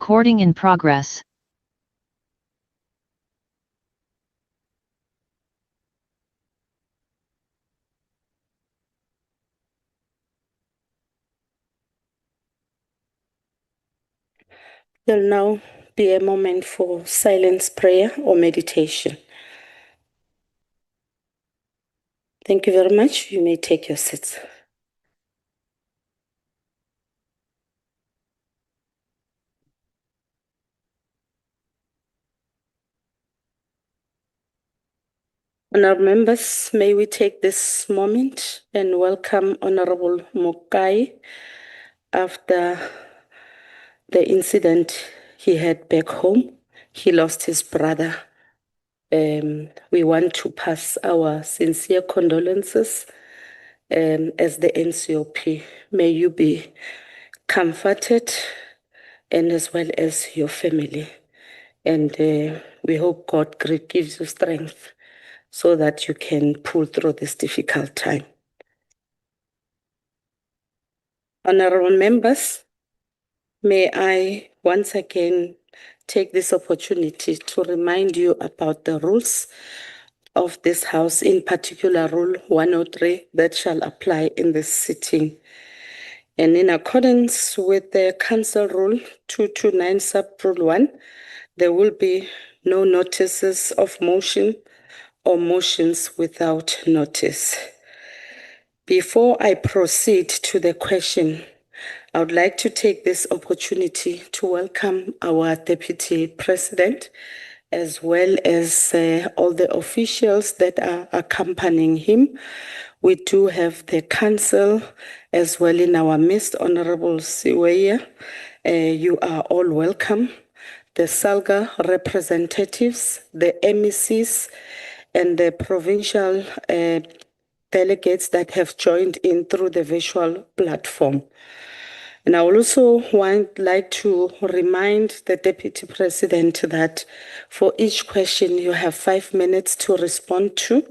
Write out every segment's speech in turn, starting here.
Recording in progress. There'll now be a moment for silence prayer or meditation. Thank you very much. You may take your seats. Honourable members, may we take this moment and welcome Honourable Mokai after the incident he had back home. He lost his brother. We want to pass our sincere condolences as the NCOP. May you be comforted and as well as your family. And we hope God gives you strength so that you can pull through this difficult time. Honourable members, may I once again take this opportunity to remind you about the rules of this House, in particular Rule 103 that shall apply in this sitting. And in accordance with the Council Rule 229 Sub-Rule 1, there will be no notices of motion or motions without notice. Before I proceed to the question, I would like to take this opportunity to welcome our Deputy President, as well as all the officials that are accompanying him. We do have the Council as well in our midst, Honourable Siweya. You are all welcome. The SALGA representatives, the MECs, and the provincial delegates that have joined in through the virtual platform. And I also like to remind the Deputy President that for each question you have 5 minutes to respond to,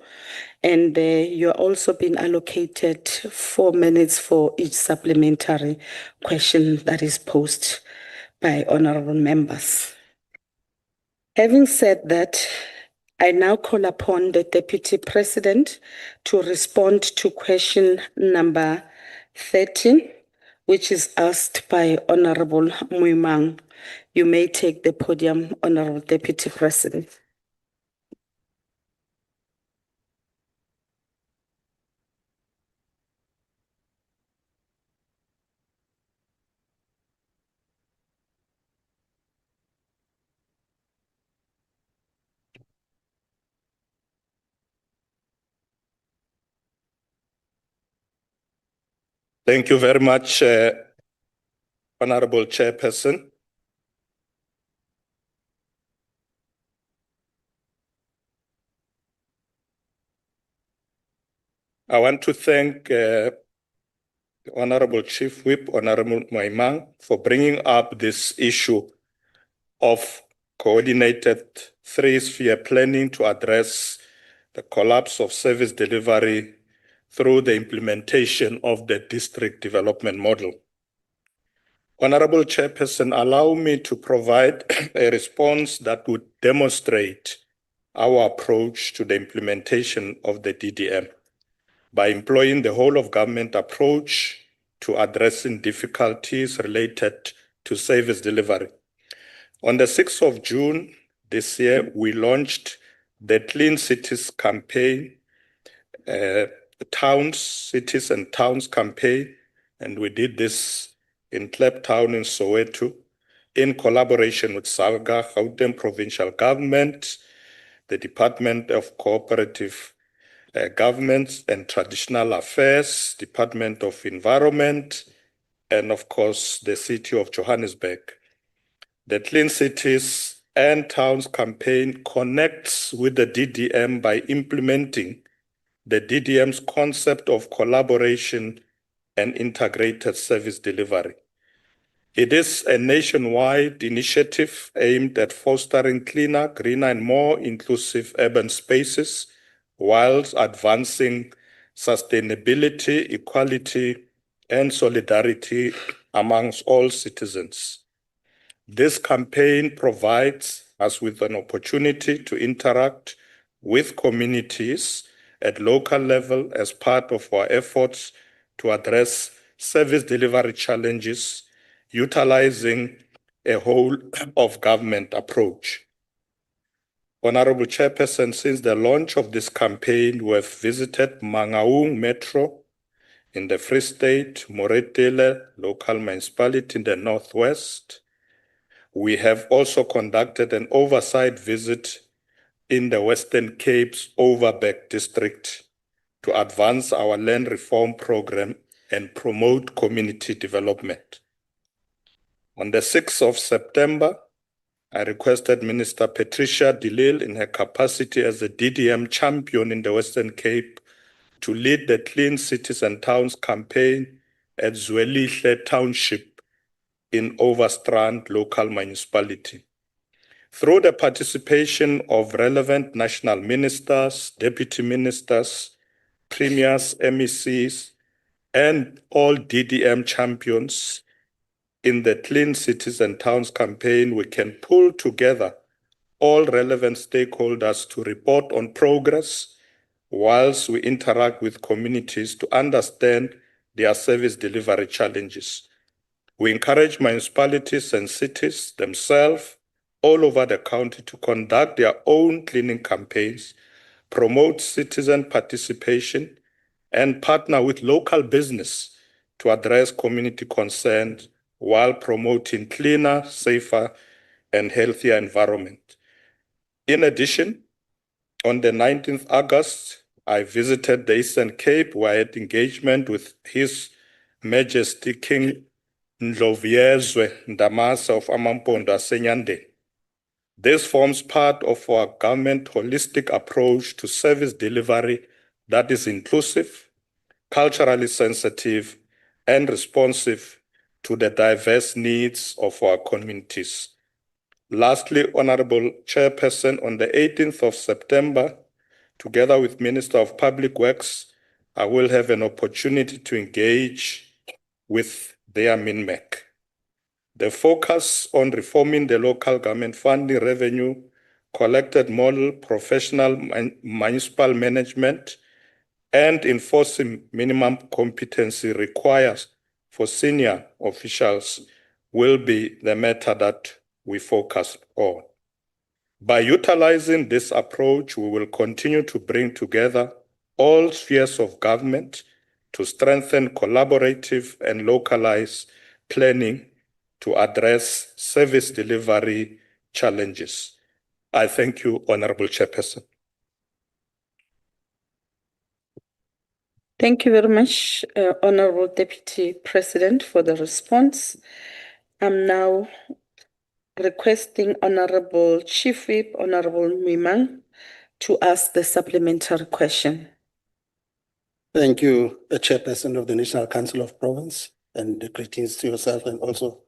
and you're also been allocated 4 minutes for each supplementary question that is posed by honourable members. Having said that, I now call upon the Deputy President to respond to question number 13, which is asked by Honourable Muimang. You may take the podium, Honourable Deputy President. Thank you very much, Honourable Chairperson. I want to thank Honourable Chief Whip, Honourable Maimang, for bringing up this issue of coordinated three-sphere planning to address the collapse of service delivery through the implementation of the district development model. Honourable Chairperson, allow me to provide a response that would demonstrate our approach to the implementation of the DDM by employing the whole of government approach to addressing difficulties related to service delivery. On the 6th of June this year, we launched the Clean Cities campaign, Cities and Towns campaign, and we did this in Kliptown in Soweto in collaboration with SALGA, Gauteng Provincial Government, the Department of Cooperative Governments and Traditional Affairs, Department of Environment, and of course, the City of Johannesburg. The Clean Cities and Towns campaign connects with the DDM by implementing the DDM's concept of collaboration and integrated service delivery. It is a nationwide initiative aimed at fostering cleaner, greener, and more inclusive urban spaces, whilst advancing sustainability, equality, and solidarity amongst all citizens. This campaign provides us with an opportunity to interact with communities at local level as part of our efforts to address service delivery challenges, utilizing a whole of government approach. Honorable Chairperson, since the launch of this campaign, we have visited Mangaung Metro in the Free State, Mashatile local municipality in the Northwest. We have also conducted an oversight visit in the Western Cape's Overberg district to advance our land reform program and promote community development. On the 6th of September, I requested Minister Patricia de Lille in her capacity as the DDM champion in the Western Cape to lead the Clean Cities and Towns campaign at Zwelihle Township in Overstrand local municipality. Through the participation of relevant national ministers, deputy ministers, premiers, MECs, and all DDM champions in the Clean Cities and Towns campaign, we can pull together all relevant stakeholders to report on progress whilst we interact with communities to understand their service delivery challenges. We encourage municipalities and cities themselves all over the county to conduct their own cleaning campaigns, promote citizen participation, and partner with local business to address community concerns while promoting cleaner, safer, and healthier environment. In addition, on the 19th August, I visited the Eastern Cape where I had engagement with His Majesty King Ndlovuezwe Ndamase of Amampondo Asenyande. This forms part of our government holistic approach to service delivery that is inclusive, culturally sensitive, and responsive to the diverse needs of our communities. Lastly, Honorable Chairperson, on the 18th of September, together with Minister of Public Works, I will have an opportunity to engage with their MINMEC. The focus on reforming the local government funding revenue, collected model, professional municipal management, and enforcing minimum competency requires for senior officials will be the matter that we focus on. By utilizing this approach, we will continue to bring together all spheres of government to strengthen collaborative and localized planning to address service delivery challenges. I thank you, Honorable Chairperson. Thank you very much, Honorable Deputy President, for the response. I'm now requesting Honorable Chief Whip, Honorable Mimang, to ask the supplementary question. Thank you, Chairperson of the National Council of Province, and greetings to yourself and also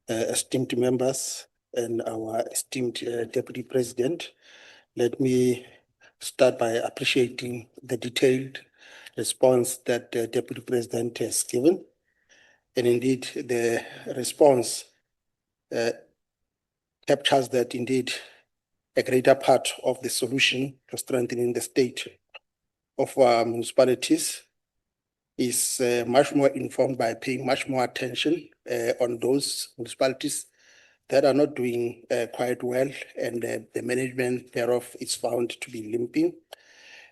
esteemed members and our esteemed Deputy President. Let me start by appreciating the detailed response that the Deputy President has given. And indeed, the response captures that indeed a greater part of the solution to strengthening the state of our municipalities is much more informed by paying much more attention on those municipalities that are not doing quite well, and the management thereof is found to be limping.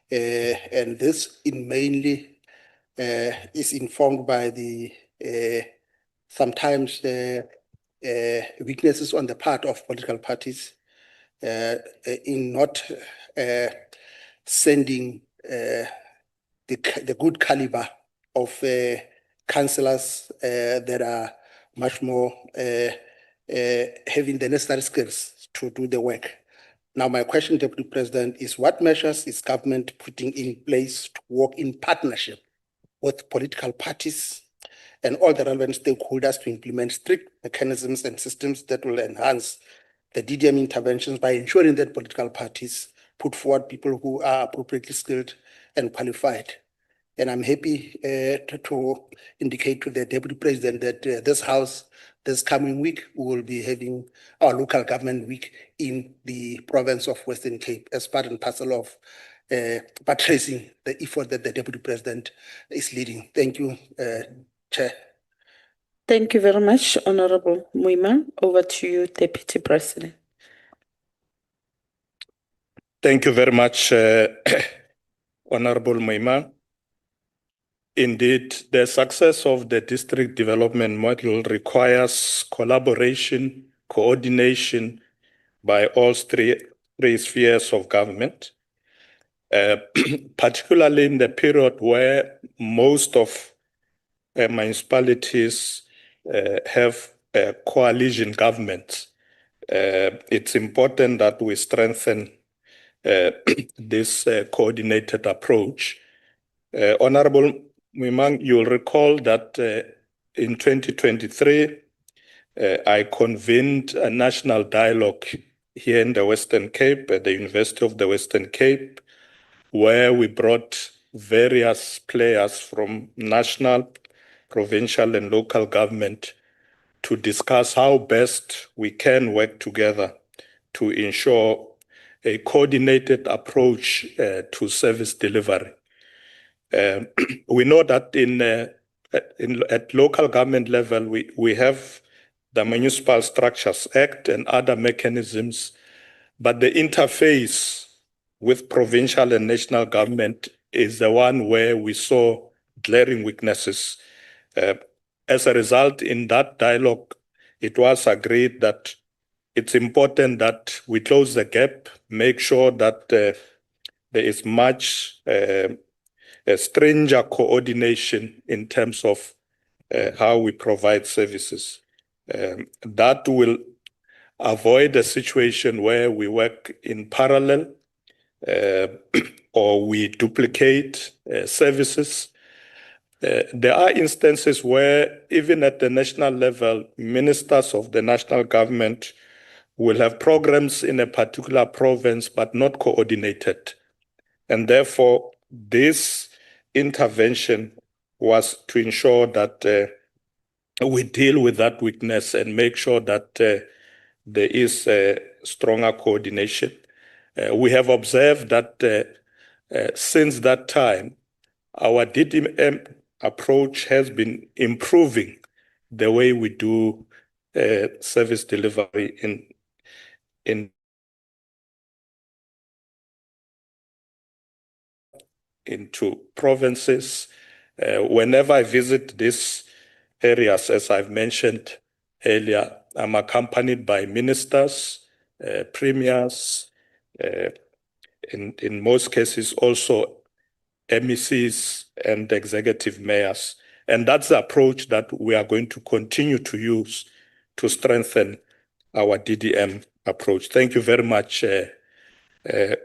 And this mainly is informed by the sometimes weaknesses on the part of political parties in not sending the good caliber of councillors that are much more having the necessary skills to do the work. Now, my question, Deputy President, is what measures is government putting in place to work in partnership with political parties and all the relevant stakeholders to implement strict mechanisms and systems that will enhance the DDM interventions by ensuring that political parties put forward people who are appropriately skilled and qualified? And I'm happy to indicate to the Deputy President that this House, this coming week, we will be having our local government week in the province of Western Cape as part and parcel of buttressing the effort that the Deputy President is leading. Thank you, Chair. Thank you very much, Honorable Muima. Over to you, Deputy President. Thank you very much, Honorable Muima. Indeed, the success of the district development model requires collaboration, coordination by all three spheres of government, particularly in the period where most of municipalities have coalition governments. It's important that we strengthen this coordinated approach. Honorable Muima, you'll recall that in 2023, I convened a national dialogue here in the Western Cape, at the University of the Western Cape, where we brought various players from national, provincial, and local government to discuss how best we can work together to ensure a coordinated approach to service delivery. We know that at local government level, we have the Municipal Structures Act and other mechanisms, but the interface with provincial and national government is the one where we saw glaring weaknesses. As a result, in that dialogue, it was agreed that it's important that we close the gap, make sure that there is much stranger coordination in terms of how we provide services. That will avoid a situation where we work in parallel or we duplicate services. There are instances where even at the national level, ministers of the national government will have programs in a particular province but not coordinated. And therefore, this intervention was to ensure that we deal with that weakness and make sure that there is stronger coordination. We have observed that since that time, our DDM approach has been improving the way we do service delivery into provinces. Whenever I visit these areas, as I've mentioned earlier, I'm accompanied by ministers, premiers, in most cases also MECs and executive mayors. And that's the approach that we are going to continue to use to strengthen our DDM approach. Thank you very much,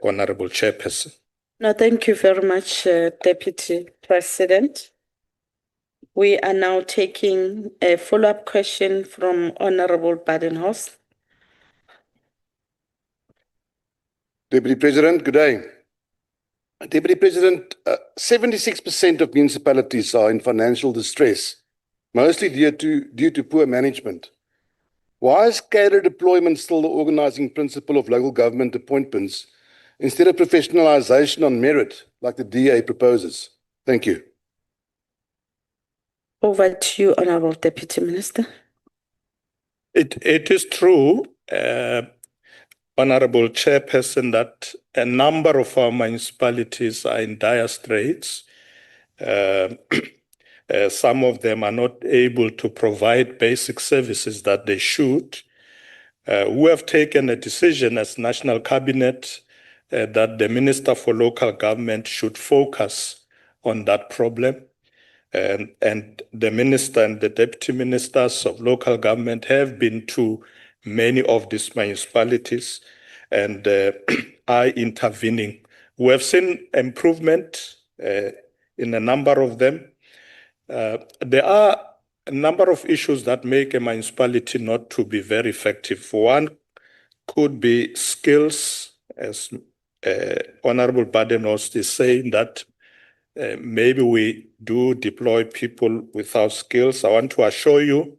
Honorable Chairperson. No, thank you very much, Deputy President. We are now taking a follow-up question from Honorable Badenhorst. Deputy President, good day. Deputy President, 76% of municipalities are in financial distress, mostly due to poor management. Why is cadre deployment still the organizing principle of local government appointments instead of professionalization on merit, like the DA proposes? Thank you. Over to you, Honorable Deputy Minister. It is true, Honorable Chairperson, that a number of our municipalities are in dire straits. Some of them are not able to provide basic services that they should. We have taken a decision as National Cabinet that the Minister for Local Government should focus on that problem. And the Minister and the Deputy Ministers of Local Government have been to many of these municipalities and are intervening. We have seen improvement in a number of them. There are a number of issues that make a municipality not to be very effective. One could be skills, as Honorable Badenhorst is saying, that maybe we do deploy people without skills. I want to assure you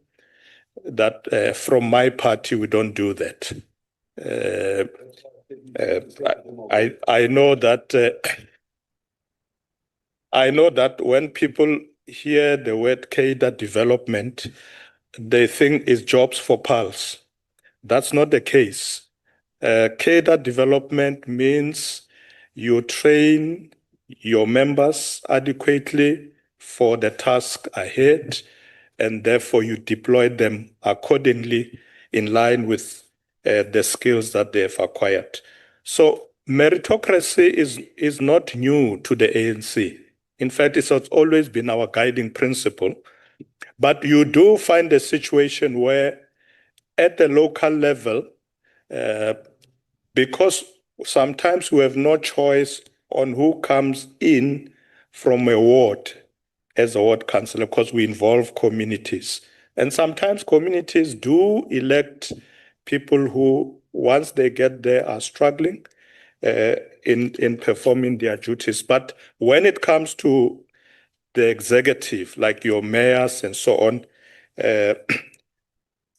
that from my party, we don't do that. I know that I know that when people hear the word cadre development, they think it's jobs for pals. That's not the case. Cadre development means you train your members adequately for the task ahead, and therefore you deploy them accordingly in line with the skills that they have acquired. So meritocracy is not new to the ANC. In fact, it has always been our guiding principle. But you do find a situation where at the local level, because sometimes we have no choice on who comes in from a ward as a ward councillor, because we involve communities. And sometimes communities do elect people who, once they get there, are struggling in performing their duties. But when it comes to the executive, like your mayors and so on,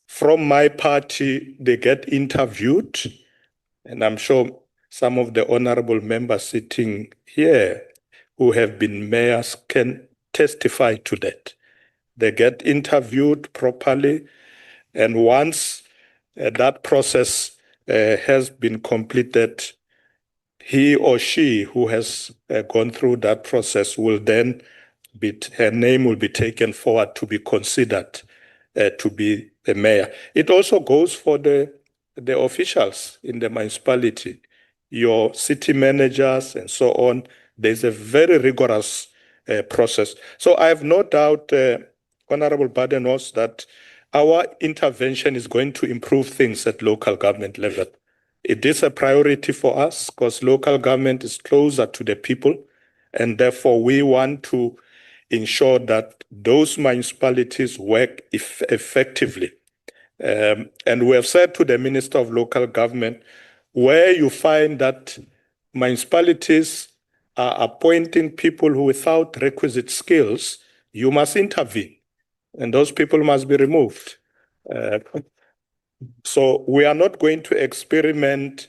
from my party, they get interviewed, and I'm sure some of the honorable members sitting here who have been mayors can testify to that. They get interviewed properly, and once that process has been completed, he or she who has gone through that process will then her name will be taken forward to be considered to be the mayor. It also goes for the officials in the municipality, your city managers and so on. There's a very rigorous process. So I have no doubt, Honorable Badenos, that our intervention is going to improve things at local government level. It is a priority for us because local government is closer to the people, and therefore we want to ensure that those municipalities work effectively. And we have said to the Minister of Local Government, where you find that municipalities are appointing people who without requisite skills, you must intervene, and those people must be removed. So we are not going to experiment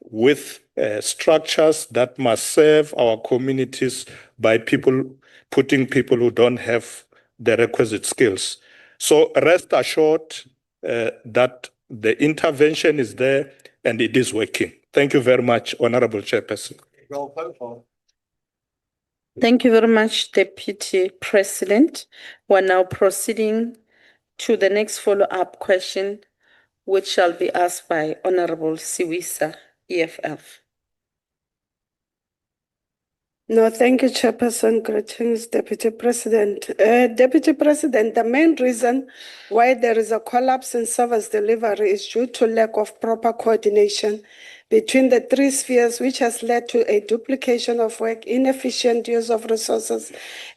with structures that must serve our communities by putting people who don't have the requisite skills. So rest assured that the intervention is there and it is working. Thank you very much, Honorable Chairperson. Thank you very much, Deputy President. We're now proceeding to the next follow-up question, which shall be asked by Honorable Siwisa, EFF. No, thank you, Chairperson. Greetings, Deputy President. Deputy President, the main reason why there is a collapse in service delivery is due to lack of proper coordination between the three spheres, which has led to a duplication of work, inefficient use of resources,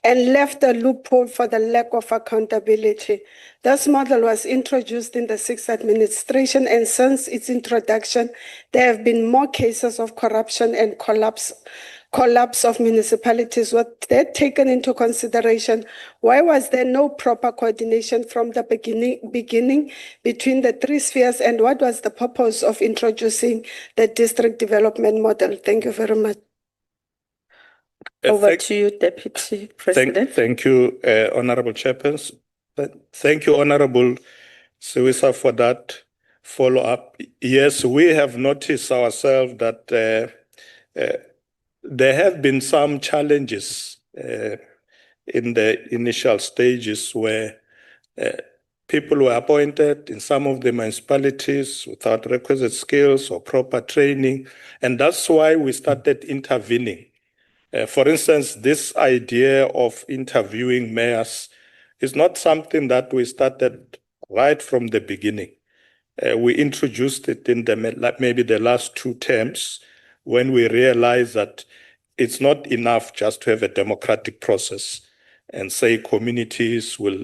and left a loophole for the lack of accountability. This model was introduced in the sixth administration, and since its introduction, there have been more cases of corruption and collapse of municipalities. Were they taken into consideration? Why was there no proper coordination from the beginning between the three spheres, and what was the purpose of introducing the district development model? Thank you very much. Over to you, Deputy President. Thank you, Honorable Chairperson. Thank you, Honorable Siwisa, for that follow-up. Yes, we have noticed ourselves that there have been some challenges in the initial stages where people were appointed in some of the municipalities without requisite skills or proper training, and that's why we started intervening. For instance, this idea of interviewing mayors is not something that we started right from the beginning. We introduced it in maybe the last two terms when we realized that it's not enough just to have a democratic process and say communities will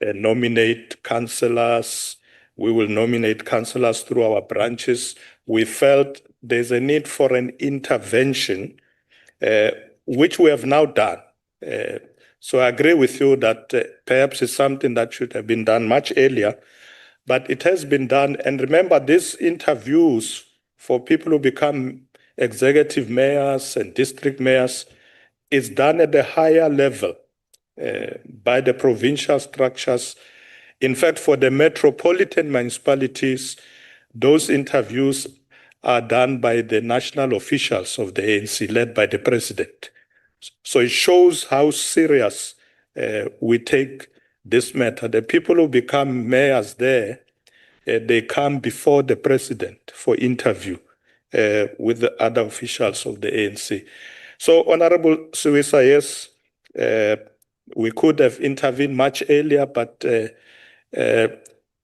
nominate councillors, we will nominate councillors through our branches. We felt there's a need for an intervention which we have now done. So I agree with you that perhaps it's something that should have been done much earlier, but it has been done. And remember, these interviews for people who become executive mayors and district mayors is done at a higher level by the provincial structures. In fact, for the metropolitan municipalities, those interviews are done by the national officials of the ANC, led by the president. So it shows how serious we take this matter. The people who become mayors there, they come before the president for interview with the other officials of the ANC. So, Honorable Suisa, yes, we could have intervened much earlier, but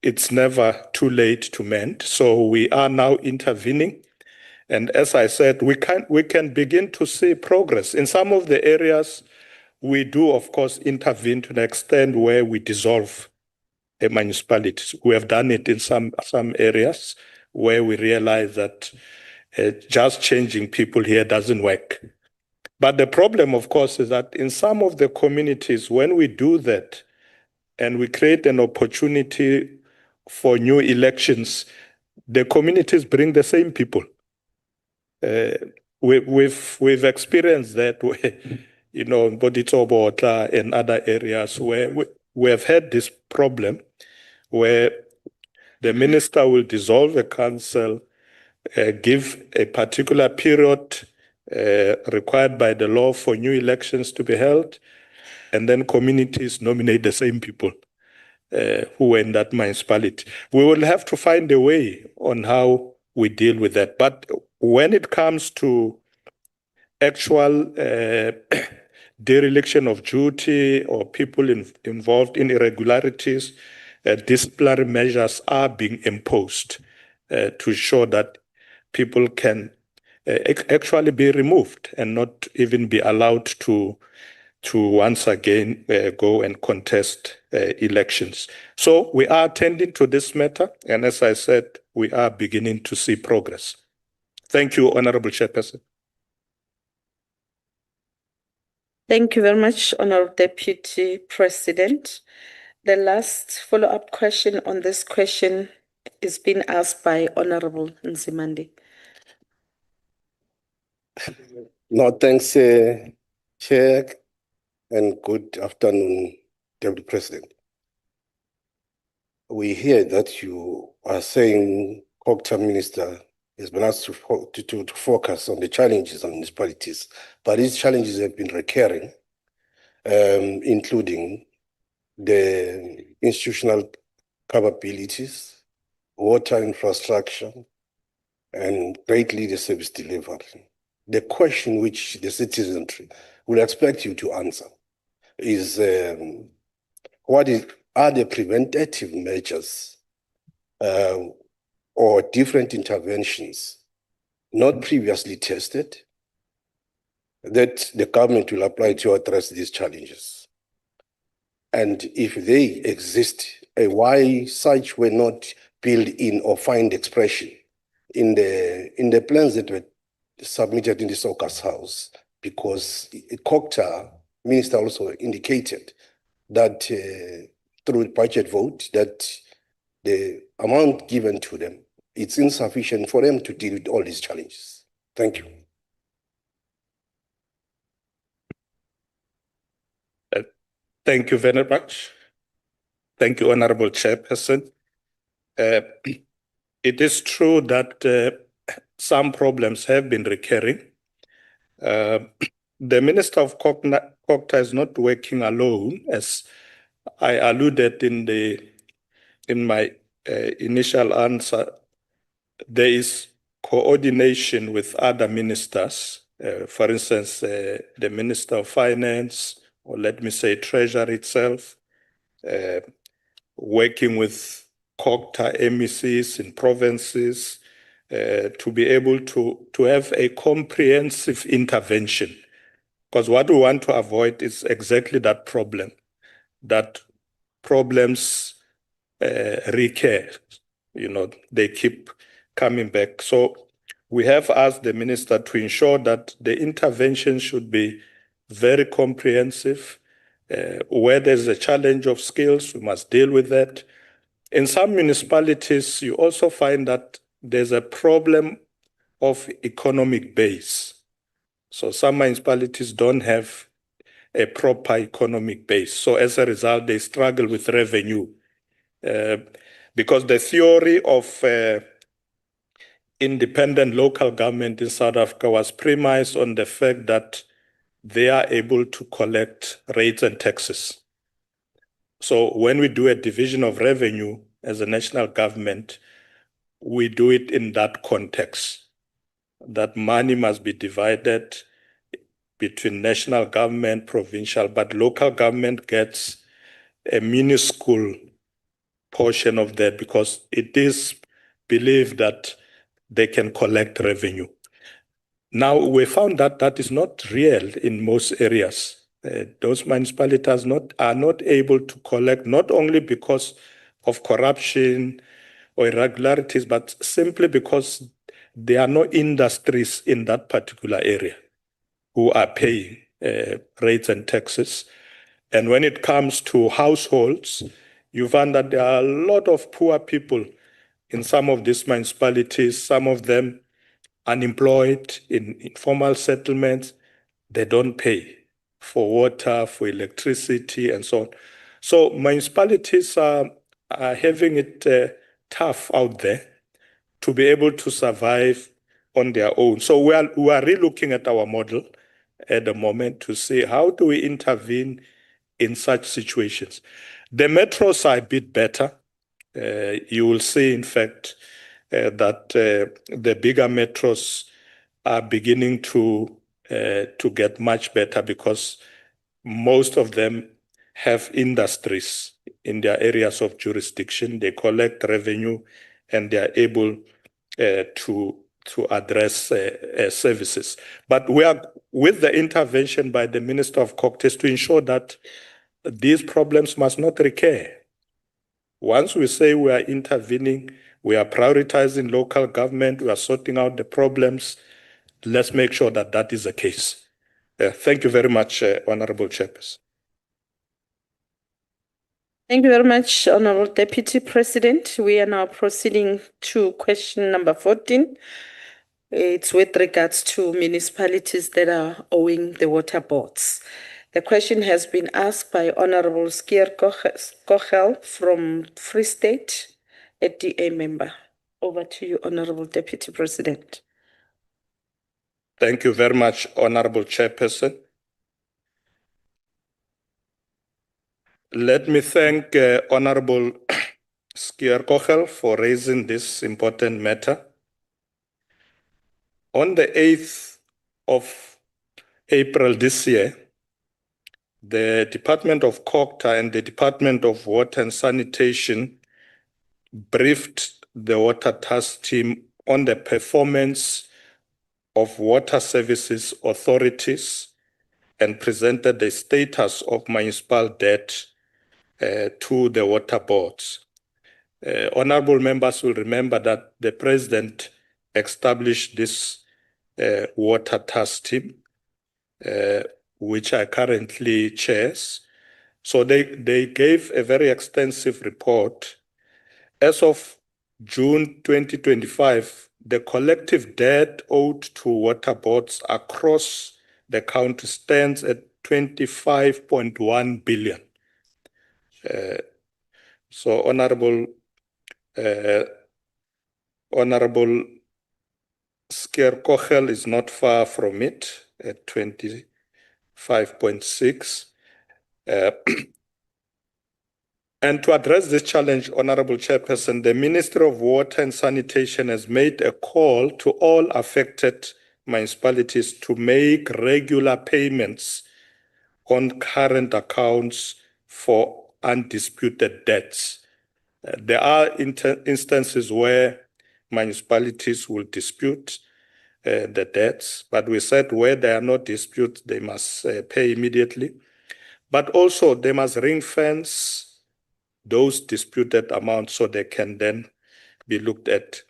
it's never too late to mend. So we are now intervening. And as I said, we can begin to see progress. In some of the areas, we do, of course, intervene to an extent where we dissolve a municipality. We have done it in some areas where we realize that just changing people here doesn't work. But the problem, of course, is that in some of the communities, when we do that and we create an opportunity for new elections, the communities bring the same people. We've experienced that, you know, in Boditobotla and other areas where we have had this problem where the minister will dissolve a council, give a particular period required by the law for new elections to be held, and then communities nominate the same people who were in that municipality. We will have to find a way on how we deal with that. But when it comes to actual dereliction of duty or people involved in irregularities, disciplinary measures are being imposed to ensure that people can actually be removed and not even be allowed to once again go and contest elections. So we are attending to this matter, and as I said, we are beginning to see progress. Thank you, Honorable Chairperson. Thank you very much, Honorable Deputy President. The last follow-up question on this question is being asked by Honorable Nzimande. No, thanks, Chair, and good afternoon, Deputy President. We hear that you are saying Cocta Minister has been asked to focus on the challenges on municipalities, but these challenges have been recurring, including the institutional capabilities, water infrastructure, and greatly the service delivery. The question which the citizenry will expect you to answer is are the preventative measures or different interventions not previously tested that the government will apply to address these challenges? And if they exist, why such were not built in or find expression in the plans that were submitted in the Sokas House? Because Cocta Minister also indicated that through the budget vote that the amount given to them, it's insufficient for them to deal with all these challenges. Thank you. Thank you very much. Thank you, Honorable Chairperson. It is true that some problems have been recurring. The Minister of Cocta is not working alone, as I alluded in my initial answer. There is coordination with other ministers, for instance, the Minister of Finance, or let me say Treasury itself, working with Cocta MECs in provinces to be able to have a comprehensive intervention. Because what we want to avoid is exactly that problem, that problems recur, you know, they keep coming back. So we have asked the minister to ensure that the intervention should be very comprehensive. Where there's a challenge of skills, we must deal with that. In some municipalities, you also find that there's a problem of economic base. So some municipalities don't have a proper economic base. So as a result, they struggle with revenue. Because the theory of independent local government in South Africa was premised on the fact that they are able to collect rates and taxes. So when we do a division of revenue as a national government, we do it in that context, that money must be divided between national government, provincial, but local government gets a minuscule portion of that because it is believed that they can collect revenue. Now, we found that that is not real in most areas. Those municipalities are not able to collect, not only because of corruption or irregularities, but simply because there are no industries in that particular area who are paying rates and taxes. And when it comes to households, you find that there are a lot of poor people in some of these municipalities, some of them unemployed in informal settlements. They don't pay for water, for electricity, and so on. So municipalities are having it tough out there to be able to survive on their own. So we are relooking at our model at the moment to see how do we intervene in such situations. The metros are a bit better. You will see, in fact, that the bigger metros are beginning to get much better because most of them have industries in their areas of jurisdiction. They collect revenue and they are able to address services. But we are with the intervention by the Minister of Coctes to ensure that these problems must not recur. Once we say we are intervening, we are prioritizing local government, we are sorting out the problems, let's make sure that that is the case. Thank you very much, Honorable Chairperson. Thank you very much, Honorable Deputy President. We are now proceeding to question number 14. It's with regards to municipalities that are owing the water boards. The question has been asked by Honorable Skier Kochel from Free State, a DA member. Over to you, Honorable Deputy President. Thank you very much, Honorable Chairperson. Let me thank Honorable Skier Kochel for raising this important matter. On the 8th of April this year, the Department of Cocta and the Department of Water and Sanitation briefed the water task team on the performance of water services authorities and presented the status of municipal debt to the water boards. Honorable members will remember that the President established this water task team, which I currently chairs. So they gave a very extensive report. As of June 2025, the collective debt owed to water boards across the country stands at 25.1 billion. So Honorable Skier Kochel is not far from it at 25.6. And to address this challenge, Honorable Chairperson, the Ministry of Water and Sanitation has made a call to all affected municipalities to make regular payments on current accounts for undisputed debts. There are instances where municipalities will dispute the debts, but we said where there are no disputes, they must pay immediately. But also they must ring-fence those disputed amounts so they can then be looked at.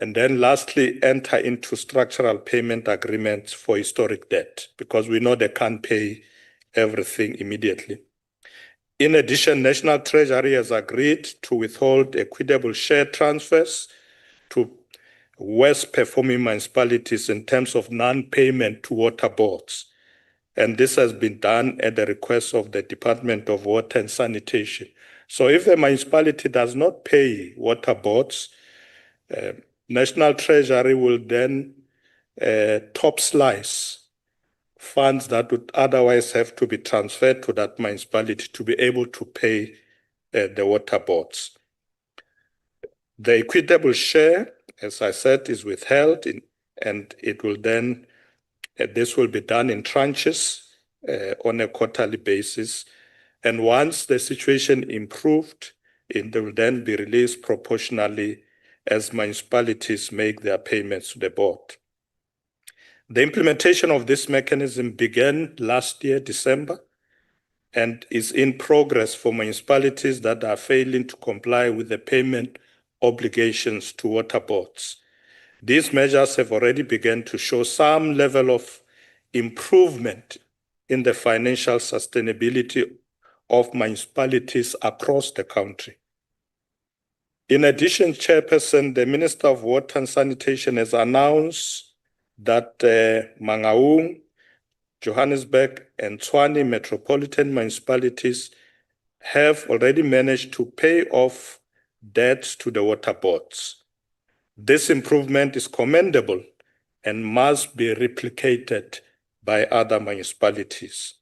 And then lastly, enter into structural payment agreements for historic debt, because we know they can't pay everything immediately. In addition, National Treasury has agreed to withhold equitable share transfers to worst performing municipalities in terms of non-payment to water boards. And this has been done at the request of the Department of Water and Sanitation. So if a municipality does not pay water boards, National Treasury will then top slice funds that would otherwise have to be transferred to that municipality to be able to pay the water boards. The equitable share, as I said, is withheld, and it will then, this will be done in tranches on a quarterly basis. And once the situation improved, it will then be released proportionally as municipalities make their payments to the board. The implementation of this mechanism began last year, December, and is in progress for municipalities that are failing to comply with the payment obligations to water boards. These measures have already begun to show some level of improvement in the financial sustainability of municipalities across the country. In addition, Chairperson, the Minister of Water and Sanitation has announced that Mangaung, Johannesburg, and Tshwane metropolitan municipalities have already managed to pay off debts to the water boards. This improvement is commendable and must be replicated by other municipalities.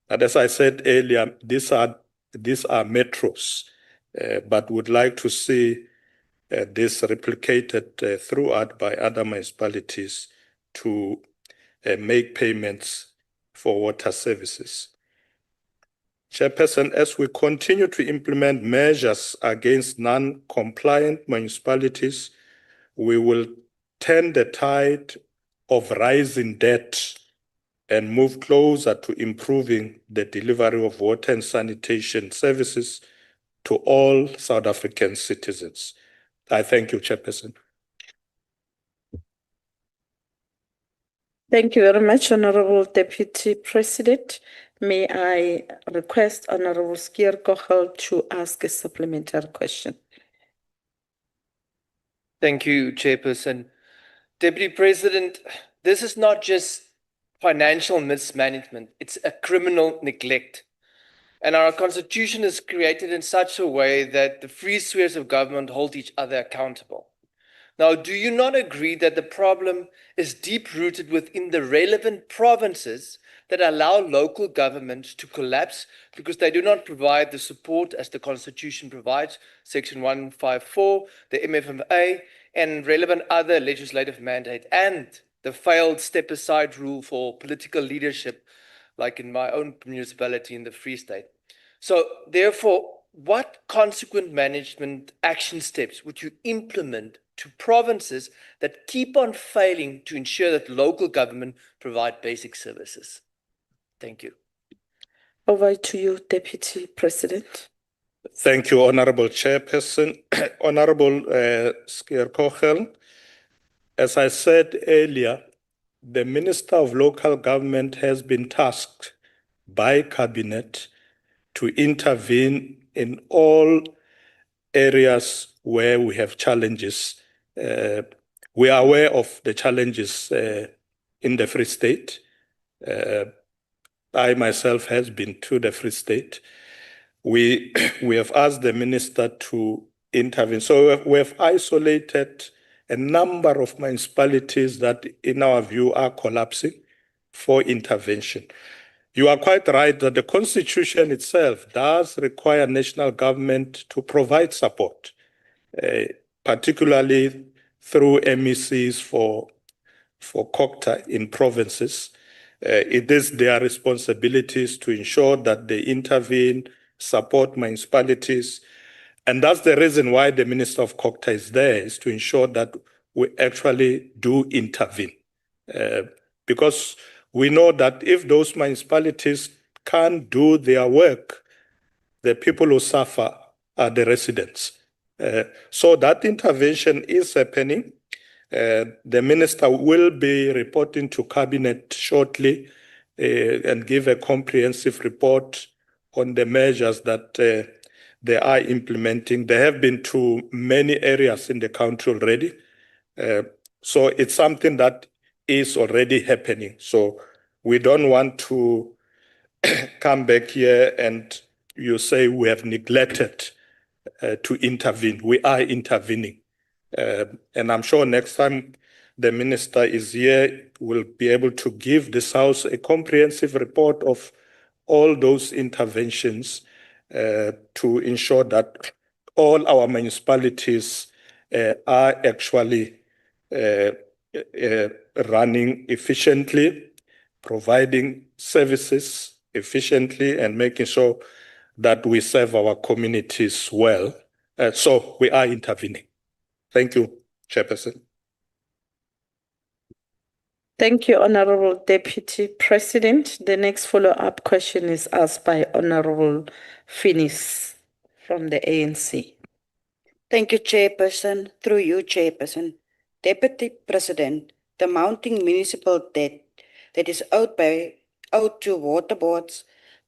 And as I said earlier, these are metros, but would like to see this replicated throughout by other municipalities to make payments for water services. Chairperson, as we continue to implement measures against non-compliant municipalities, we will turn the tide of rising debt and move closer to improving the delivery of water and sanitation services to all South African citizens. I thank you, Chairperson. Thank you very much, Honorable Deputy President. May I request Honorable Skier Kochel to ask a supplementary question? Thank you, Chairperson. Deputy President, this is not just financial mismanagement, it's a criminal neglect. And our constitution is created in such a way that the three spheres of government hold each other accountable. Now, do you not agree that the problem is deep-rooted within the relevant provinces that allow local governments to collapse because they do not provide the support as the Constitution provides, Section 154, the MFMA, and relevant other legislative mandate, and the failed step-aside rule for political leadership, like in my own municipality in the Free State? So, therefore, what consequent management action steps would you implement to provinces that keep on failing to ensure that local government provide basic services? Thank you. Over to you, Deputy President. Thank you, Honorable Chairperson. Honorable Skier Kochel, as I said earlier, the Minister of Local Government has been tasked by Cabinet to intervene in all areas where we have challenges. We are aware of the challenges in the Free State. I myself has been to the Free State. We have asked the minister to intervene. So we have isolated a number of municipalities that, in our view, are collapsing for intervention. You are quite right that the Constitution itself does require national government to provide support, particularly through MECs for COCTA in provinces. It is their responsibilities to ensure that they intervene, support municipalities. And that's the reason why the Minister of COCTA is there, is to ensure that we actually do intervene. Because we know that if those municipalities can't do their work, the people who suffer are the residents. So that intervention is happening. The minister will be reporting to cabinet shortly and give a comprehensive report on the measures that they are implementing. They have been to many areas in the country already. So it's something that is already happening. So we don't want to come back here and you say we have neglected to intervene. We are intervening. And I'm sure next time the minister is here, we'll be able to give this House a comprehensive report of all those interventions to ensure that all our municipalities are actually running efficiently, providing services efficiently, and making sure that we serve our communities well. So we are intervening. Thank you, Chairperson. Thank you, Honorable Deputy President. The next follow-up question is asked by Honorable Finis from the ANC. Thank you, Chairperson. Through you, Chairperson. Deputy President, the mounting municipal debt that is owed to water boards,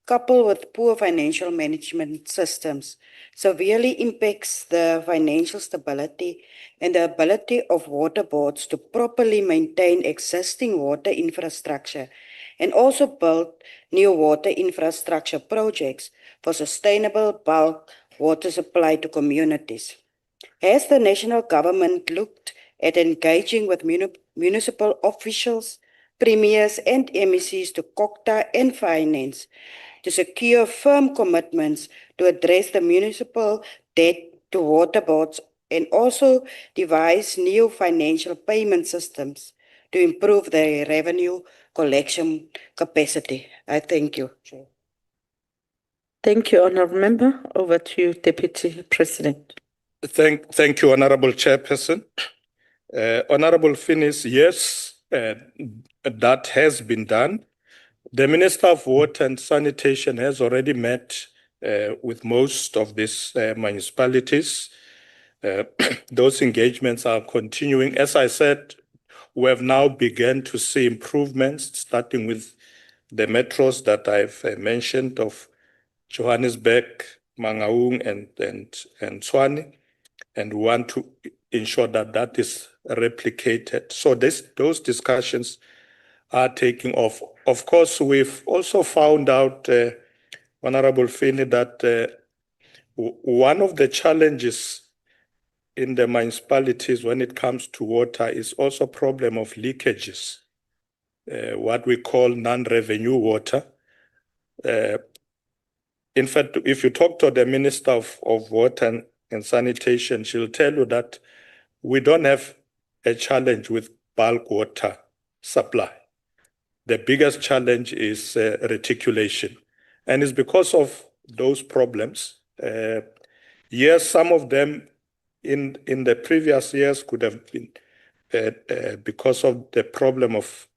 coupled with poor financial management systems, severely impacts the financial stability and the ability of water boards to properly maintain existing water infrastructure and also build new water infrastructure projects for sustainable bulk water supply to communities. Has the national government looked at engaging with municipal officials, premiers and MECs to COCTA and finance to secure firm commitments to address the municipal debt to water boards and also devise new financial payment systems to improve their revenue collection capacity? I thank you, Chair. Thank you, Honorable Member. Over to you, Deputy President. Thank you, Honorable Chairperson. Honorable Finis, yes, that has been done. The Minister of Water and Sanitation has already met with most of these municipalities. Those engagements are continuing. As I said, we have now begun to see improvements, starting with the metros that I've mentioned of Johannesburg, Mangaung, and Tshwane, and we want to ensure that that is replicated. So those discussions are taking off. Of course, we've also found out, Honorable Fini, that one of the challenges in the municipalities when it comes to water is also a problem of leakages, what we call non-revenue water. In fact, if you talk to the Minister of Water and Sanitation, she'll tell you that we don't have a challenge with bulk water supply. The biggest challenge is reticulation. And it's because of those problems. Yes, some of them in the previous years could have been because of the problem of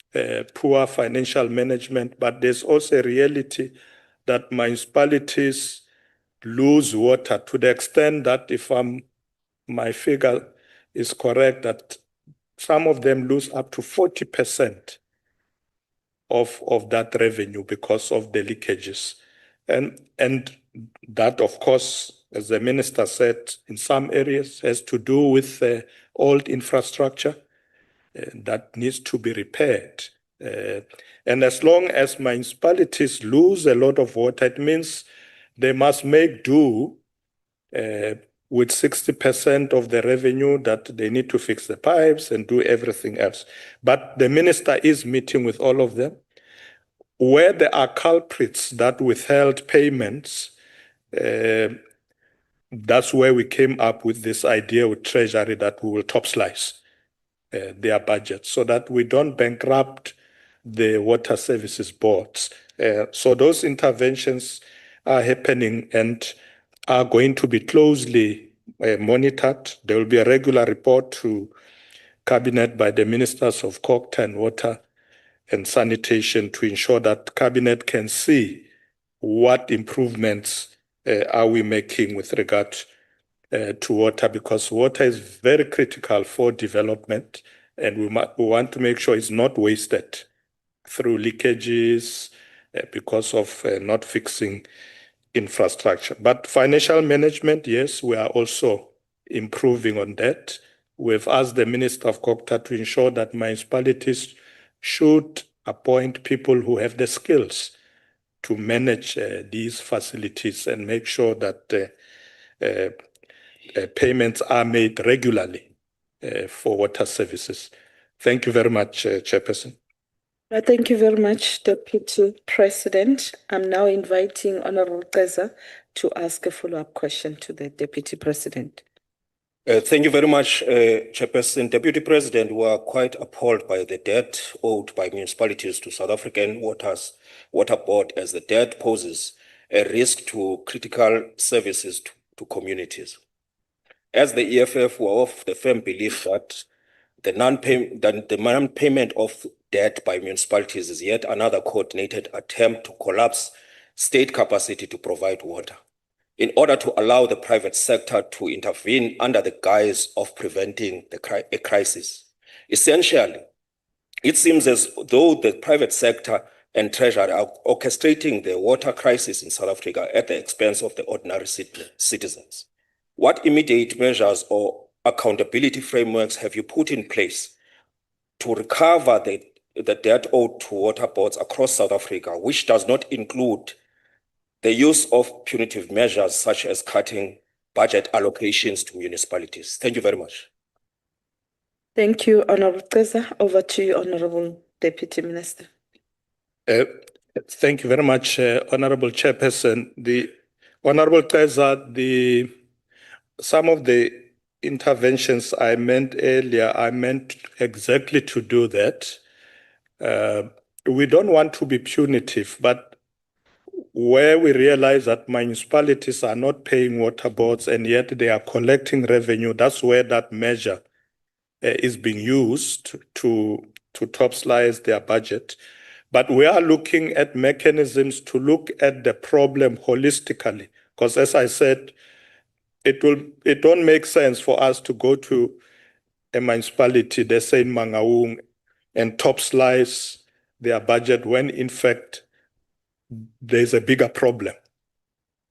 poor financial management, but there's also a reality that municipalities lose water to the extent that my figure is correct, that some of them lose up to 40% of that revenue because of the leakages. And that, of course, as the minister said, in some areas has to do with old infrastructure that needs to be repaired. And as long as municipalities lose a lot of water, it means they must make do with 60% of the revenue that they need to fix the pipes and do everything else. But the minister is meeting with all of them. Where there are culprits that withheld payments, that's where we came up with this idea with Treasury that we will top slice their budget so that we don't bankrupt the water services boards. So those interventions are happening and are going to be closely monitored. There will be a regular report to Cabinet by the Ministers of COCTA and Water and Sanitation to ensure that Cabinet can see what improvements are we making with regard to water, because water is very critical for development, and we want to make sure it's not wasted through leakages because of not fixing infrastructure. But financial management, yes, we are also improving on that. We've asked the Minister of Kokta to ensure that municipalities should appoint people who have the skills to manage these facilities and make sure that payments are made regularly for water services. Thank you very much, Chairperson. Thank you very much, Deputy President. I'm now inviting Honorable Keza to ask a follow-up question to the Deputy President. Thank you very much, Chairperson. Deputy President, we are quite appalled by the debt owed by municipalities to South African Water Board, as the debt poses a risk to critical services to communities. As the EFF, we are of the firm belief that the non-payment of debt by municipalities is yet another coordinated attempt to collapse state capacity to provide water, in order to allow the private sector to intervene under the guise of preventing a crisis. Essentially, it seems as though the private sector and Treasury are orchestrating the water crisis in South Africa at the expense of the ordinary citizens. What immediate measures or accountability frameworks have you put in place to recover the debt owed to water boards across South Africa, which does not include the use of punitive measures such as cutting budget allocations to municipalities? Thank you very much. Thank you, Honorable Keza. Over to you, Honorable Deputy Minister. Thank you very much, Honorable Chairperson. The Honorable Keza, some of the interventions I meant earlier, I meant exactly to do that. We don't want to be punitive, but where we realize that municipalities are not paying water boards and yet they are collecting revenue, that's where that measure is being used to topslice their budget. But we are looking at mechanisms to look at the problem holistically, because as I said, it don't make sense for us to go to a municipality, they say in Mangaung, and topslice their budget when in fact there's a bigger problem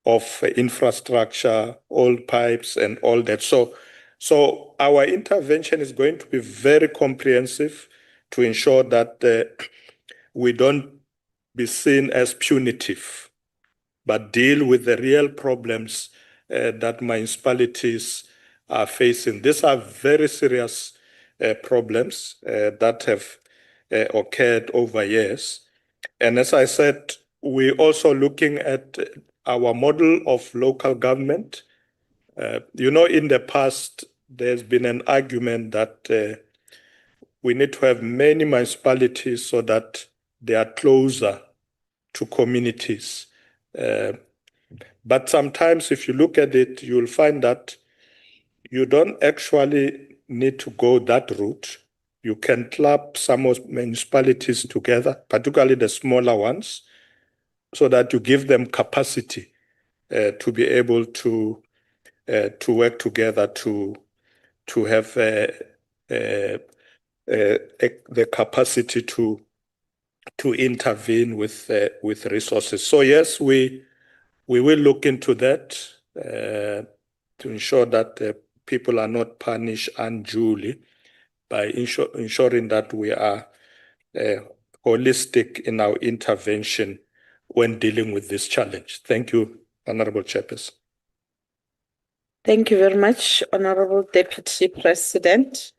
of infrastructure, old pipes and all that. So our intervention is going to be very comprehensive to ensure that we don't be seen as punitive, but deal with the real problems that municipalities are facing. These are very serious problems that have occurred over years. And as I said, we're also looking at our model of local government. In the past, there's been an argument that we need to have many municipalities so that they are closer to communities. But sometimes if you look at it, you'll find that you don't actually need to go that route. You can club some of municipalities together, particularly the smaller ones, so that you give them capacity to be able to work together to have the capacity to intervene with resources. So yes, we will look into that to ensure that people are not punished unduly by ensuring that we are holistic in our intervention when dealing with this challenge. Thank you, Honorable Chairperson. Thank you very much, Honorable Deputy President.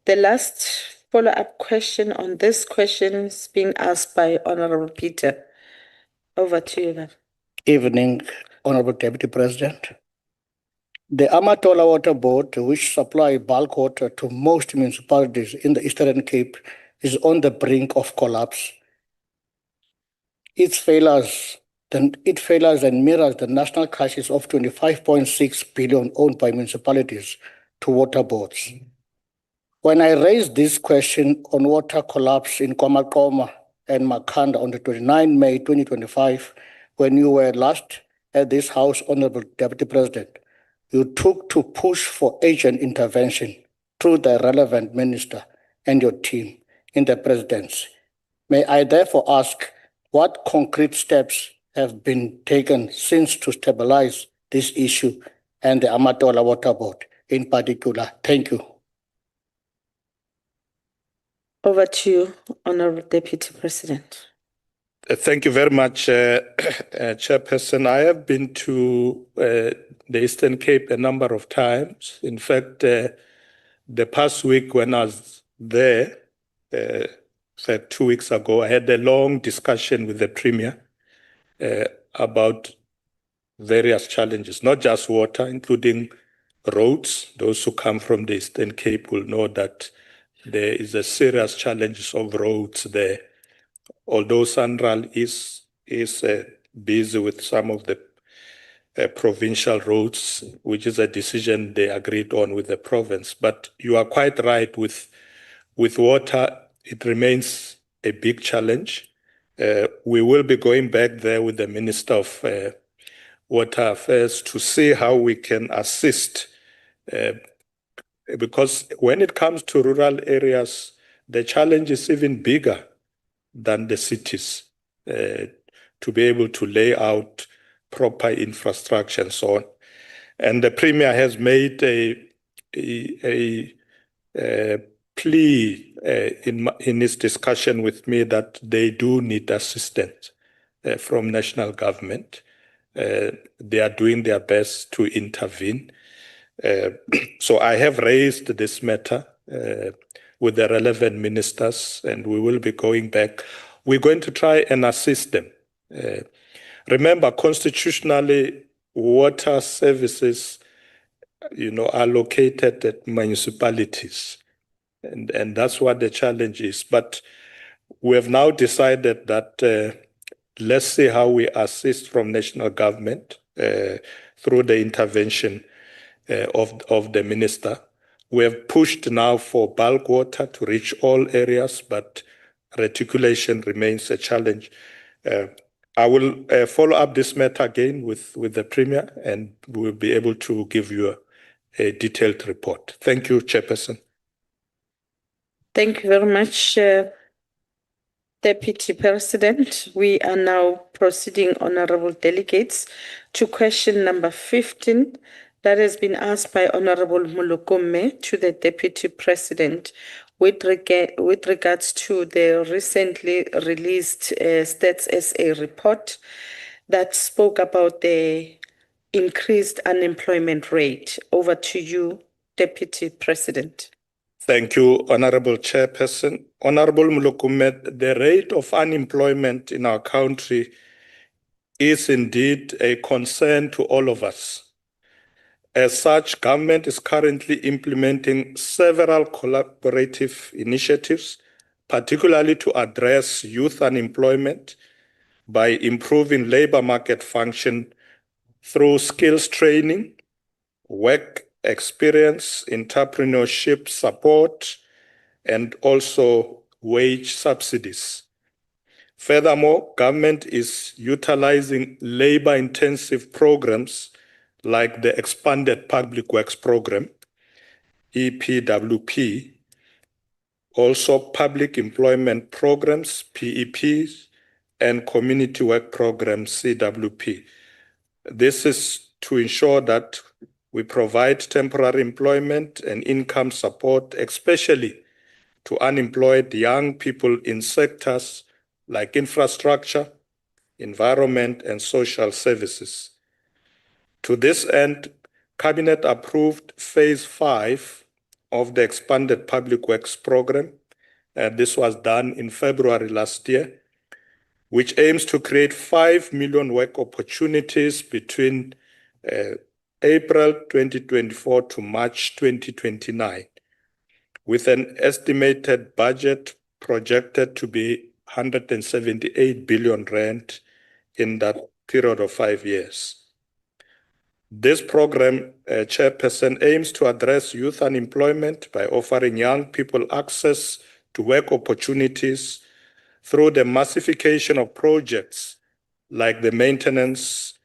The last follow-up question on this question is being asked by Honorable Peter. Over to you then. Evening, Honorable Deputy President. The Amatola Water Board, which supply bulk water to most municipalities in the Eastern Cape, is on the brink of collapse. It failures and mirrors the national crisis of 25.6 billion owned by municipalities to water boards. When I raised this question on water collapse in Komakoma and Makanda on the 29 May 2025, when you were last at this House, Honorable Deputy President, you took to push for urgent intervention through the relevant minister and your team in the presidency. May I therefore ask what concrete steps have been taken since to stabilize this issue and the Amatola Water Board in particular? Thank you. Over to you, Honorable Deputy President. Thank you very much, Chairperson. I have been to the Eastern Cape a number of times. In fact, the past week when I was there, 2 weeks ago, I had a long discussion with the Premier about various challenges, not just water, including roads. Those who come from the Eastern Cape will know that there is a serious challenge of roads there. Although Central is busy with some of the provincial roads, which is a decision they agreed on with the province. But you are quite right, with water, it remains a big challenge. We will be going back there with the Minister of Water Affairs to see how we can assist, because when it comes to rural areas, the challenge is even bigger than the cities, to be able to lay out proper infrastructure and so on. And the Premier has made a plea in his discussion with me that they do need assistance from national government. They are doing their best to intervene. So I have raised this matter with the relevant ministers, and we will be going back. We're going to try and assist them. Remember, constitutionally, water services, are located at municipalities, and that's what the challenge is. But we have now decided that let's see how we assist from national government through the intervention of the minister. We have pushed now for bulk water to reach all areas, but reticulation remains a challenge. I will follow up this matter again with the Premier, and we'll be able to give you a detailed report. Thank you, Chairperson. Thank you very much, Deputy President. We are now proceeding, honorable delegates, to question number 15 that has been asked by Honorable Mulukume to the Deputy President with regards to the recently released Stats SA report that spoke about the increased unemployment rate. Over to you, Deputy President. Thank you, Honorable Chairperson. Honorable Mulukume, the rate of unemployment in our country is indeed a concern to all of us. As such, government is currently implementing several collaborative initiatives, particularly to address youth unemployment by improving labor market function through skills training, work experience, entrepreneurship support, and also wage subsidies. Furthermore, government is utilizing labor-intensive programs like the Expanded Public Works Program, EPWP, also public employment programs, PEPs, and community work programs, CWP. This is to ensure that we provide temporary employment and income support, especially to unemployed young people in sectors like infrastructure, environment, and social services. To this end, Cabinet approved Phase 5 of the Expanded Public Works Program. This was done in February last year, which aims to create 5 million work opportunities between April 2024 to March 2029, with an estimated budget projected to be 178 billion rand in that period of 5 years. This program, Chairperson, aims to address youth unemployment by offering young people access to work opportunities through the massification of projects like the maintenance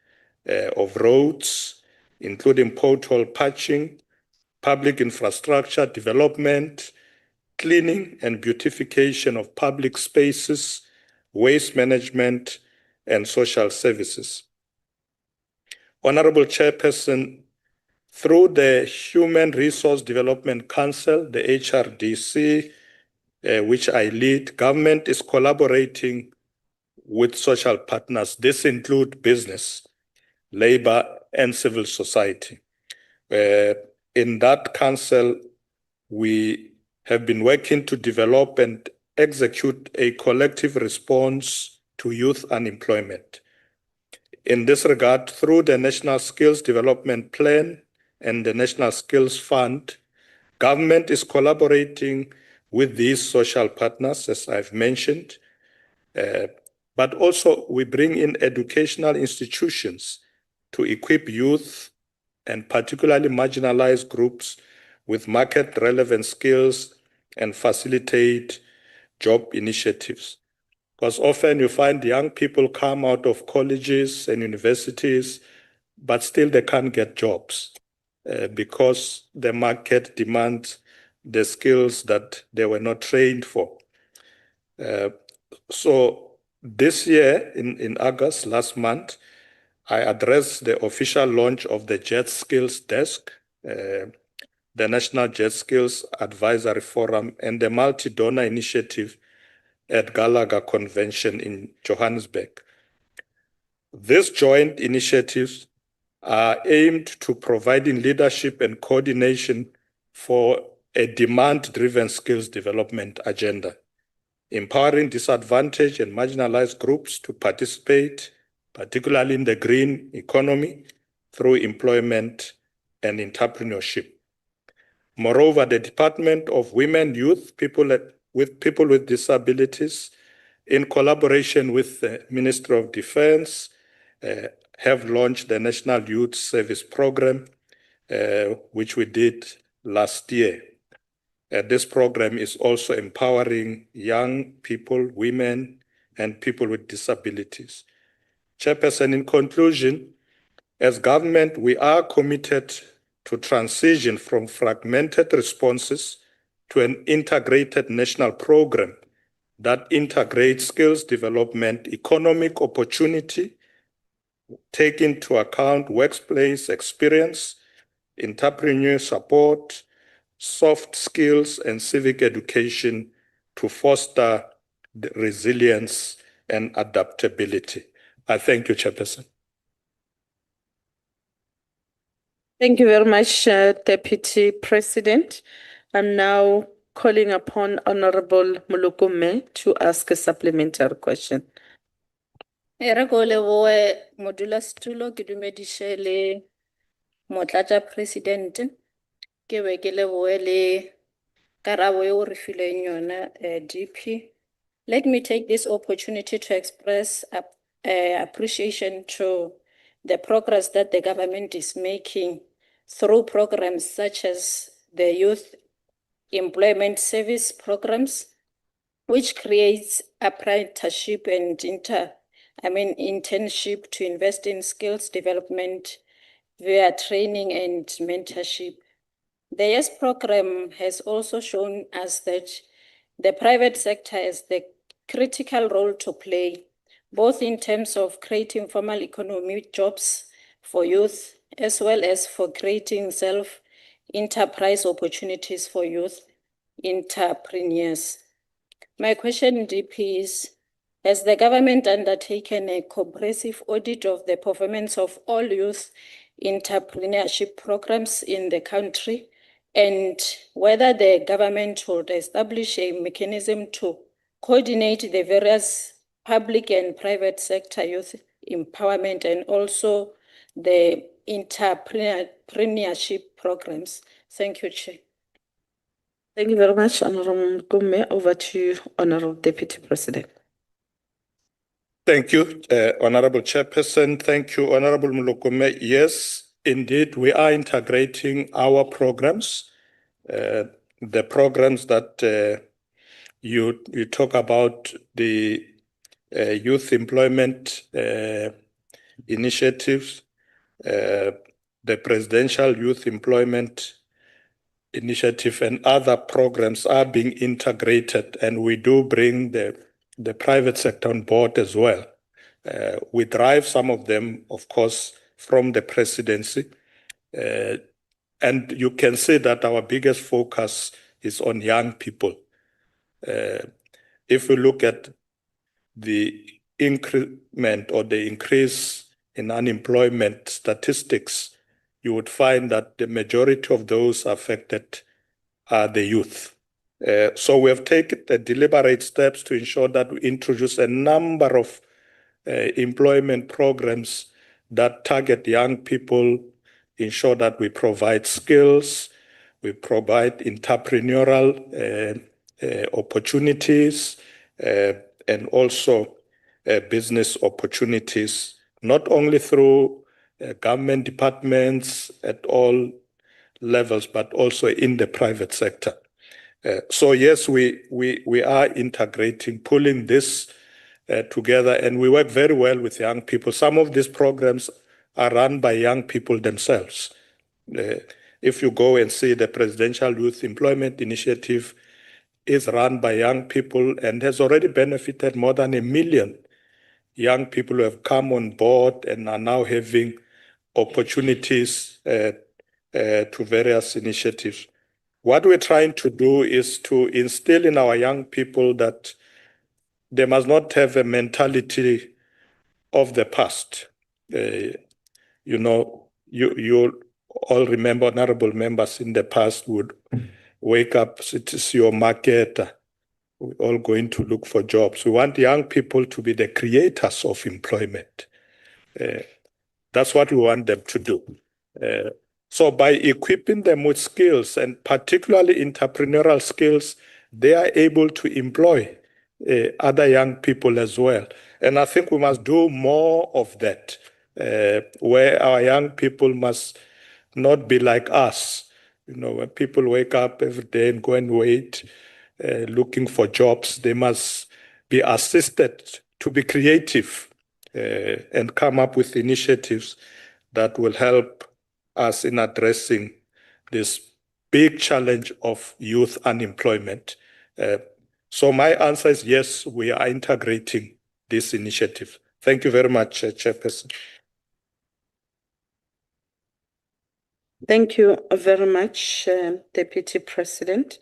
of roads, including pothole patching, public infrastructure development, cleaning and beautification of public spaces, waste management, and social services. Honorable Chairperson, through the Human Resource Development Council, the HRDC, which I lead, government is collaborating with social partners. This includes business, labor, and civil society. In that council, we have been working to develop and execute a collective response to youth unemployment. In this regard, through the National Skills Development Plan and the National Skills Fund, government is collaborating with these social partners, as I've mentioned, but also we bring in educational institutions to equip youth and particularly marginalized groups with market-relevant skills and facilitate job initiatives. Because often you find young people come out of colleges and universities, but still they can't get jobs because the market demands the skills that they were not trained for. So this year, in August, last month, I addressed the official launch of the Jet Skills Desk, the National Jet Skills Advisory Forum, and the multi-donor initiative at Gallagher Convention in Johannesburg. These joint initiatives are aimed to providing leadership and coordination for a demand-driven skills development agenda, empowering disadvantaged and marginalized groups to participate, particularly in the green economy, through employment and entrepreneurship. Moreover, the Department of Women, Youth, People with Disabilities, in collaboration with the Ministry of Defense, have launched the National Youth Service Program, which we did last year. This program is also empowering young people, women, and people with disabilities. Chairperson, in conclusion, as government, we are committed to transition from fragmented responses to an integrated national program that integrates skills development, economic opportunity, take into account workplace experience, entrepreneur support, soft skills, and civic education to foster the resilience and adaptability. I thank you, Chairperson. Thank you very much, Deputy President. I'm now calling upon Honorable Mulukume to ask a supplementary question. Re go leboe modulasetulo ke dumediše le motlatša president ke be ke leboe le karabo eo re fileng yona DP. Let me take this opportunity to express appreciation to the progress that the government is making through programs such as the Youth Employment Service programs, which creates apprenticeship and internship to invest in skills development via training and mentorship. The YES program has also shown us that the private sector has the critical role to play, both in terms of creating formal economic jobs for youth, as well as for creating self-enterprise opportunities for youth entrepreneurs. My question, DP, is, has the government undertaken a comprehensive audit of the performance of all youth entrepreneurship programs in the country, and whether the government would establish a mechanism to coordinate the various public and private sector youth empowerment and also the entrepreneurship programs? Thank you, Chair. Thank you very much, Honorable Mulukume. Over to you, Honorable Deputy President. Thank you, Honorable Chairperson. Thank you, Honorable Mulukume. Yes, indeed, we are integrating our programs, the programs that you talk about, the youth employment initiatives, the Presidential Youth Employment Initiative and other programs are being integrated, and we do bring the private sector on board as well. We drive some of them, of course, from the presidency. And you can see that our biggest focus is on young people. If we look at the increment or the increase in unemployment statistics, you would find that the majority of those affected are the youth. So we have taken the deliberate steps to ensure that we introduce a number of employment programs that target young people, ensure that we provide skills, we provide entrepreneurial opportunities, and also business opportunities, not only through government departments at all levels, but also in the private sector. So yes, we are integrating, pulling this together, and we work very well with young people. Some of these programs are run by young people themselves. If you go and see the Presidential Youth Employment Initiative is run by young people and has already benefited more than 1 million young people who have come on board and are now having opportunities to various initiatives. What we're trying to do is to instill in our young people that they must not have a mentality of the past. You know, you all remember honorable members in the past would wake up, it's your market, we're all going to look for jobs. We want young people to be the creators of employment. That's what we want them to do. So by equipping them with skills, and particularly entrepreneurial skills, they are able to employ other young people as well. And I think we must do more of that, where our young people must not be like us. You know, when people wake up every day and go and wait, looking for jobs, they must be assisted to be creative and come up with initiatives that will help us in addressing this big challenge of youth unemployment. So my answer is yes, we are integrating this initiative. Thank you very much, Chairperson. Thank you very much, Deputy President.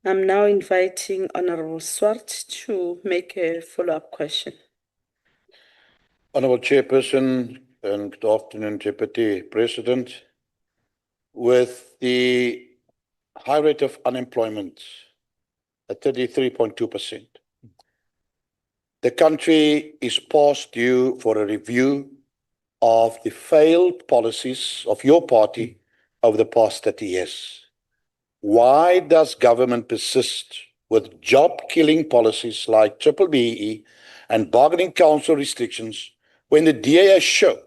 I'm now inviting Honorable Swart to make a follow-up question. Honorable Chairperson, and good afternoon, Deputy President. With the high rate of unemployment at 33.2%, the country is past due for a review of the failed policies of your party over the past 30 years. Why does government persist with job-killing policies like BBBEE and bargaining council restrictions when the DA has shown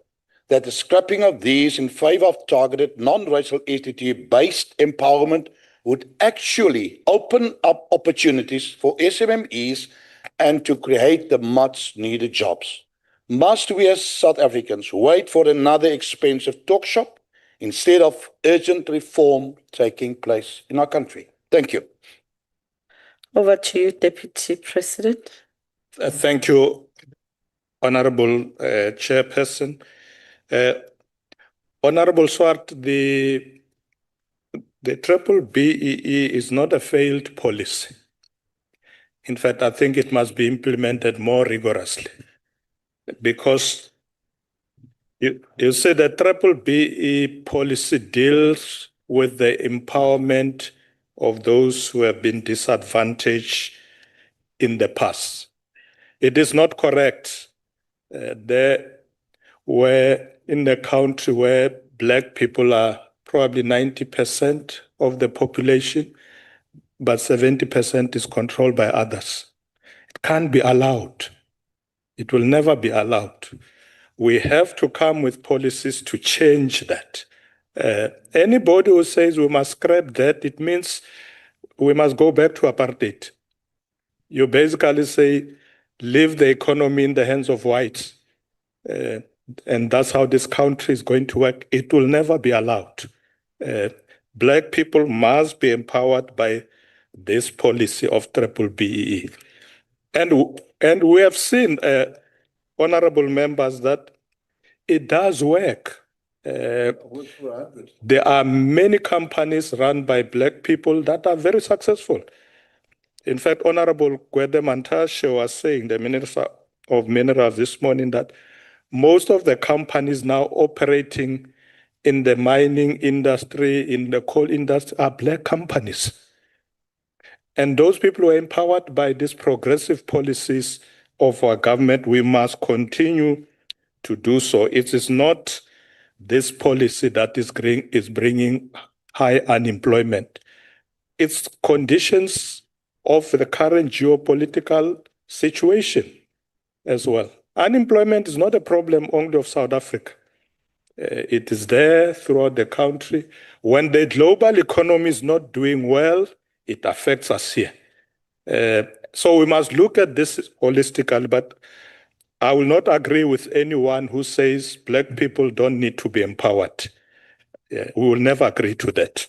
that the scrapping of these in favor of targeted non-racial SDT-based empowerment would actually open up opportunities for SMMEs and to create the much-needed jobs? Must we as South Africans wait for another expensive talk shop instead of urgent reform taking place in our country? Thank you. Over to you, Deputy President. Thank you, Honorable Chairperson. Honorable Swart, the BBBEE is not a failed policy. In fact, I think it must be implemented more rigorously, because you see the BBBEE policy deals with the empowerment of those who have been disadvantaged in the past. It is not correct there where in the country where Black people are probably 90% of the population, but 70% is controlled by others. It can't be allowed. It will never be allowed. We have to come with policies to change that. Anybody who says we must scrap that, it means we must go back to apartheid. You basically say, leave the economy in the hands of whites. and that's how this country is going to work, it will never be allowed. Black people must be empowered by this policy of triple BEE. And we have seen, honorable members, that it does work. There are many companies run by Black people that are very successful. In fact, Honorable Gwede Mantashe was saying, the Minister of Minerals this morning, that most of the companies now operating in the mining industry, in the coal industry, are Black companies. And those people were empowered by these progressive policies of our government. We must continue to do so. It is not this policy that is bringing high unemployment. It's conditions of the current geopolitical situation as well. Unemployment is not a problem only of South Africa. It is there throughout the country. When the global economy is not doing well, it affects us here. So we must look at this holistically, but I will not agree with anyone who says Black people don't need to be empowered. We will never agree to that.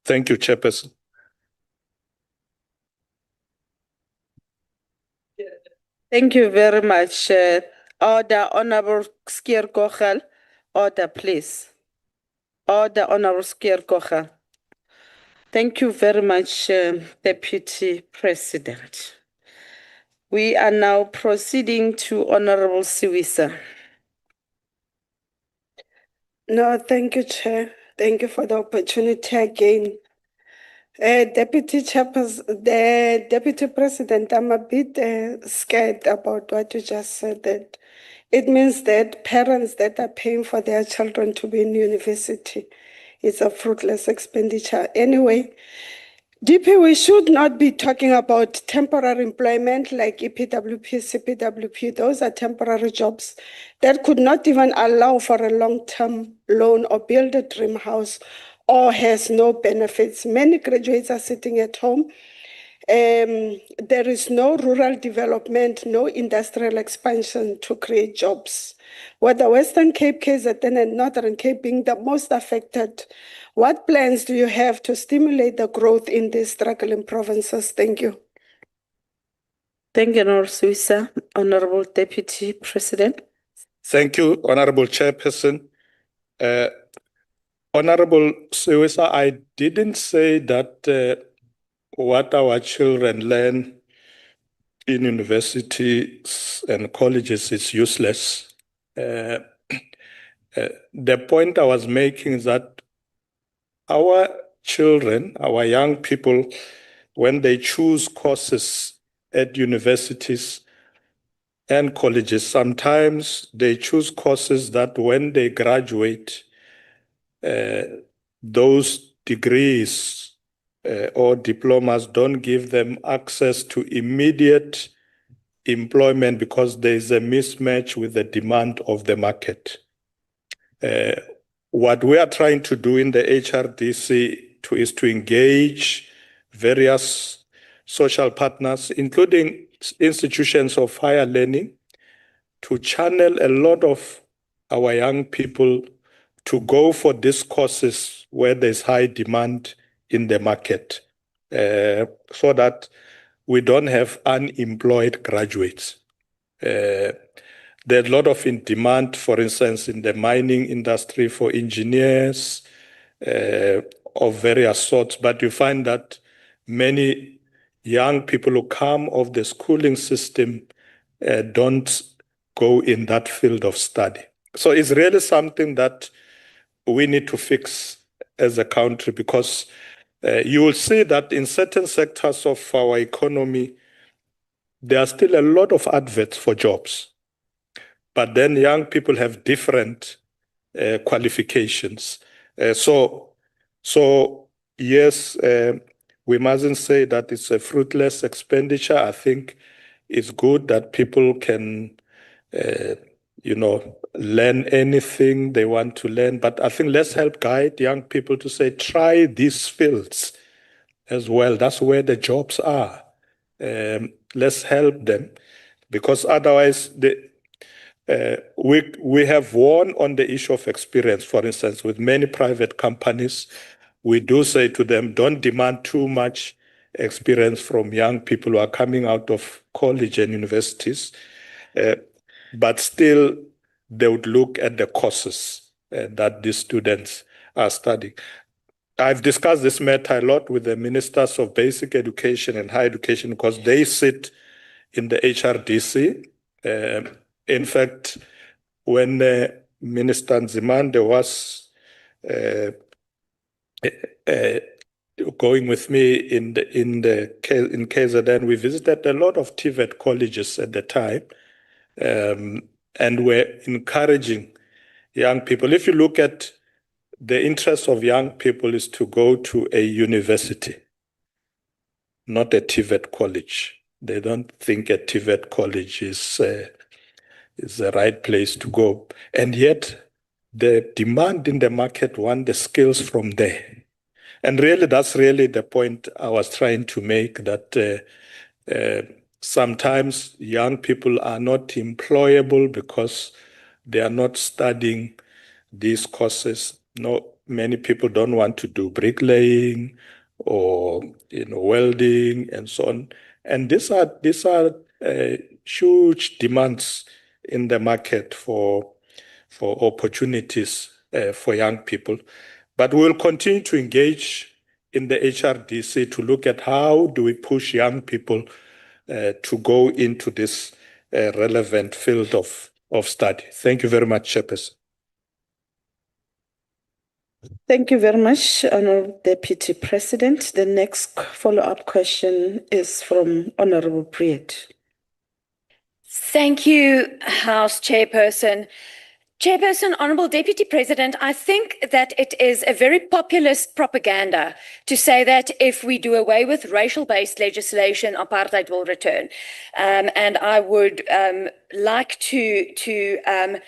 Thank you, Chairperson. Thank you very much. Order, Honorable Skier Kochel. Order, please. Order, Honorable Skier Kochel. Thank you very much, Deputy President. We are now proceeding to Honorable Siwisa. No, thank you, Chair. Thank you for the opportunity again. Deputy President, I'm a bit scared about what you just said. That it means that parents that are paying for their children to be in university, it's a fruitless expenditure. Anyway, DP, we should not be talking about temporary employment like EPWP, CPWP. Those are temporary jobs that could not even allow for a long-term loan or build a dream house or has no benefits. Many graduates are sitting at home. There is no rural development, no industrial expansion to create jobs. With the Western Cape, KZN, and Northern Cape being the most affected, what plans do you have to stimulate the growth in these struggling provinces? Thank you. Thank you, Honorable Siwisa. Honorable Deputy President. Thank you, Honorable Chairperson. Honorable Siwisa, I didn't say that what our children learn in universities and colleges is useless. The point I was making is that our children, our young people, when they choose courses at universities and colleges, sometimes they choose courses that when they graduate, those degrees or diplomas don't give them access to immediate employment because there is a mismatch with the demand of the market. What we are trying to do in the HRDC is to engage various social partners, including institutions of higher learning, to channel a lot of our young people to go for these courses where there's high demand in the market, so that we don't have unemployed graduates. There's a lot of demand, for instance, in the mining industry for engineers of various sorts, but you find that many young people who come off the schooling system don't go in that field of study. So it's really something that we need to fix as a country, because you will see that in certain sectors of our economy, there are still a lot of adverts for jobs. But then young people have different qualifications. So yes, we mustn't say that it's a fruitless expenditure. I think it's good that people can learn anything they want to learn. But I think let's help guide young people to say, try these fields as well. That's where the jobs are. Let's help them, because otherwise We have won on the issue of experience. For instance, with many private companies, we do say to them, don't demand too much experience from young people who are coming out of college and universities, but still they would look at the courses that these students are studying. I've discussed this matter a lot with the ministers of basic education and higher education because they sit in the HRDC. In fact, when Minister Nzimande was going with me in KZN, we visited a lot of TVET colleges at the time, and we're encouraging young people. If you look at the interest of young people is to go to a university, not a TVET college. They don't think a TVET college is the right place to go. And yet the demand in the market want the skills from there. And really, that's really the point I was trying to make, that sometimes young people are not employable because they are not studying these courses. No, many people don't want to do bricklaying or welding and so on. And these are huge demands in the market for opportunities for young people. But we'll continue to engage in the HRDC to look at how do we push young people to go into this relevant field of study. Thank you very much, Chairperson. Thank you very much, Honorable Deputy President. The next follow-up question is from Honorable Priet. Thank you, House Chairperson. Chairperson, Honorable Deputy President, I think that it is a very populist propaganda to say that if we do away with racial-based legislation, apartheid will return. And I would like to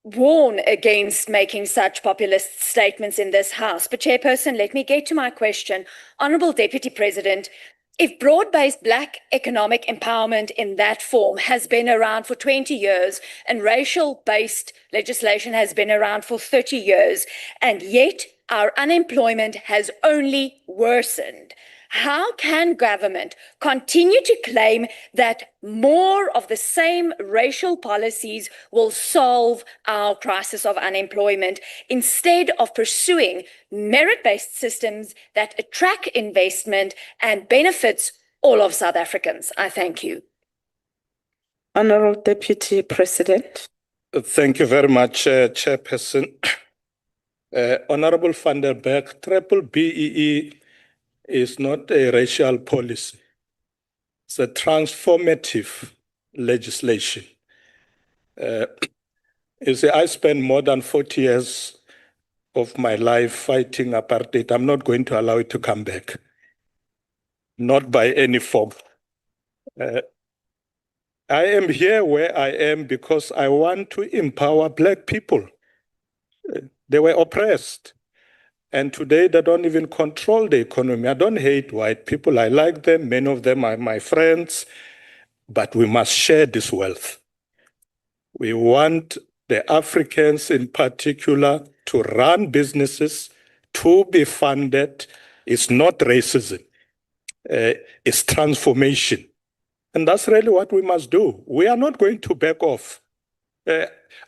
warn against making such populist statements in this House. But Chairperson, let me get to my question. Honorable Deputy President, if broad-based Black economic empowerment in that form has been around for 20 years and racial-based legislation has been around for 30 years, and yet our unemployment has only worsened, how can government continue to claim that more of the same racial policies will solve our crisis of unemployment instead of pursuing merit-based systems that attract investment and benefits all of South Africans? I thank you. Honorable Deputy President. Thank you very much, Chairperson. Honorable van der Berg, triple BEE is not a racial policy. It's a transformative legislation. You see, I spent more than 40 years of my life fighting apartheid. I'm not going to allow it to come back. Not by any form. I am here where I am because I want to empower Black people. They were oppressed. And today they don't even control the economy. I don't hate white people. I like them. Many of them are my friends. But we must share this wealth. We want the Africans in particular to run businesses, to be funded. It's not racism. It's transformation. And that's really what we must do. We are not going to back off.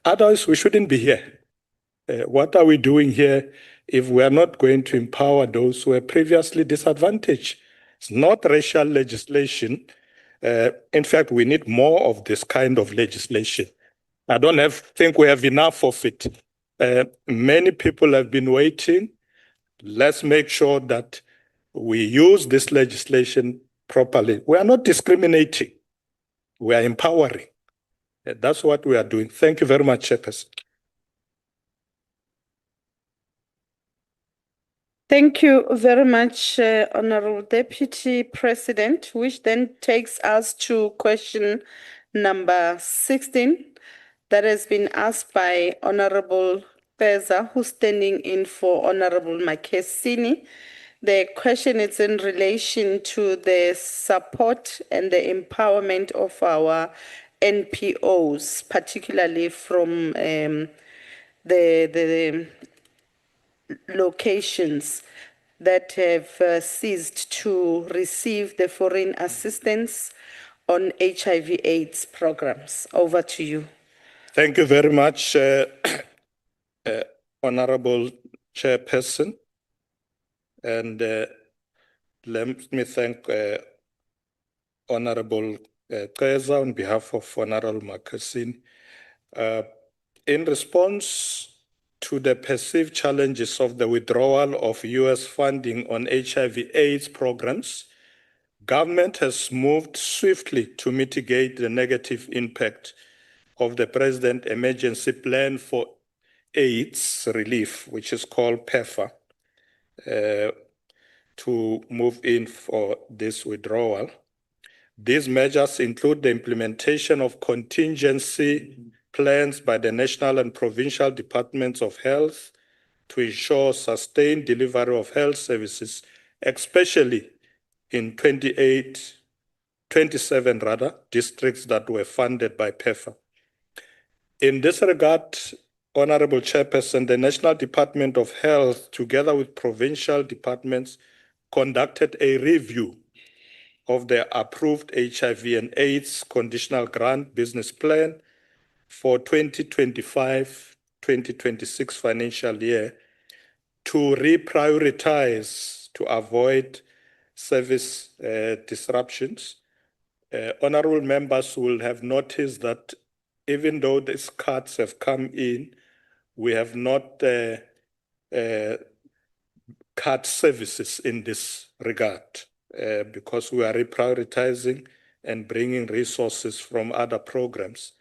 Otherwise, we shouldn't be here. What are we doing here if we are not going to empower those who were previously disadvantaged? It's not racial legislation. In fact, we need more of this kind of legislation. I don't think we have enough of it. Many people have been waiting. Let's make sure that we use this legislation properly. We are not discriminating. We are empowering. That's what we are doing. Thank you very much, Chairperson. Thank you very much, Honorable Deputy President, which then takes us to question number 16 that has been asked by Honorable Peza, who's standing in for Honorable Makesini. The question is in relation to the support and the empowerment of our NPOs, particularly from the locations that have ceased to receive the foreign assistance on HIV/AIDS programs. Over to you. Thank you very much, Honorable Chairperson. And let me thank Honorable Keza on behalf of Honorable Makasin. In response to the perceived challenges of the withdrawal of US funding on HIV/AIDS programs, government has moved swiftly to mitigate the negative impact of the President Emergency Plan for AIDS Relief, which is called PEFA, to move in for this withdrawal. These measures include the implementation of contingency plans by the national and provincial departments of health to ensure sustained delivery of health services, especially in 27 districts that were funded by PEFA. In this regard, Honorable Chairperson, the National Department of Health, together with provincial departments, conducted a review of the approved HIV and AIDS conditional grant business plan for 2025-2026 financial year to reprioritize to avoid service disruptions. Honorable members will have noticed that even though these cuts have come in, we have not cut services in this regard because we are reprioritizing and bringing resources from other programs.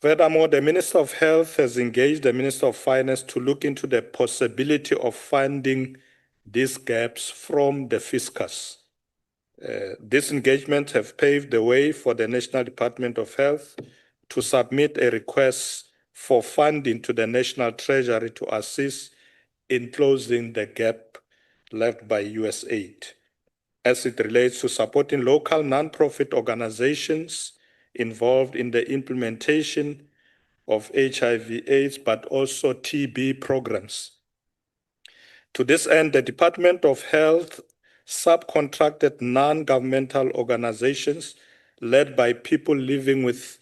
Furthermore, the Minister of Health has engaged the Minister of Finance to look into the possibility of funding these gaps from the fiscus. This engagement have paved the way for the National Department of Health to submit a request for funding to the National Treasury to assist in closing the gap left by US aid as it relates to supporting local nonprofit organizations involved in the implementation of HIV/AIDS, but also TB programs. To this end, the Department of Health subcontracted non-governmental organizations led by people living with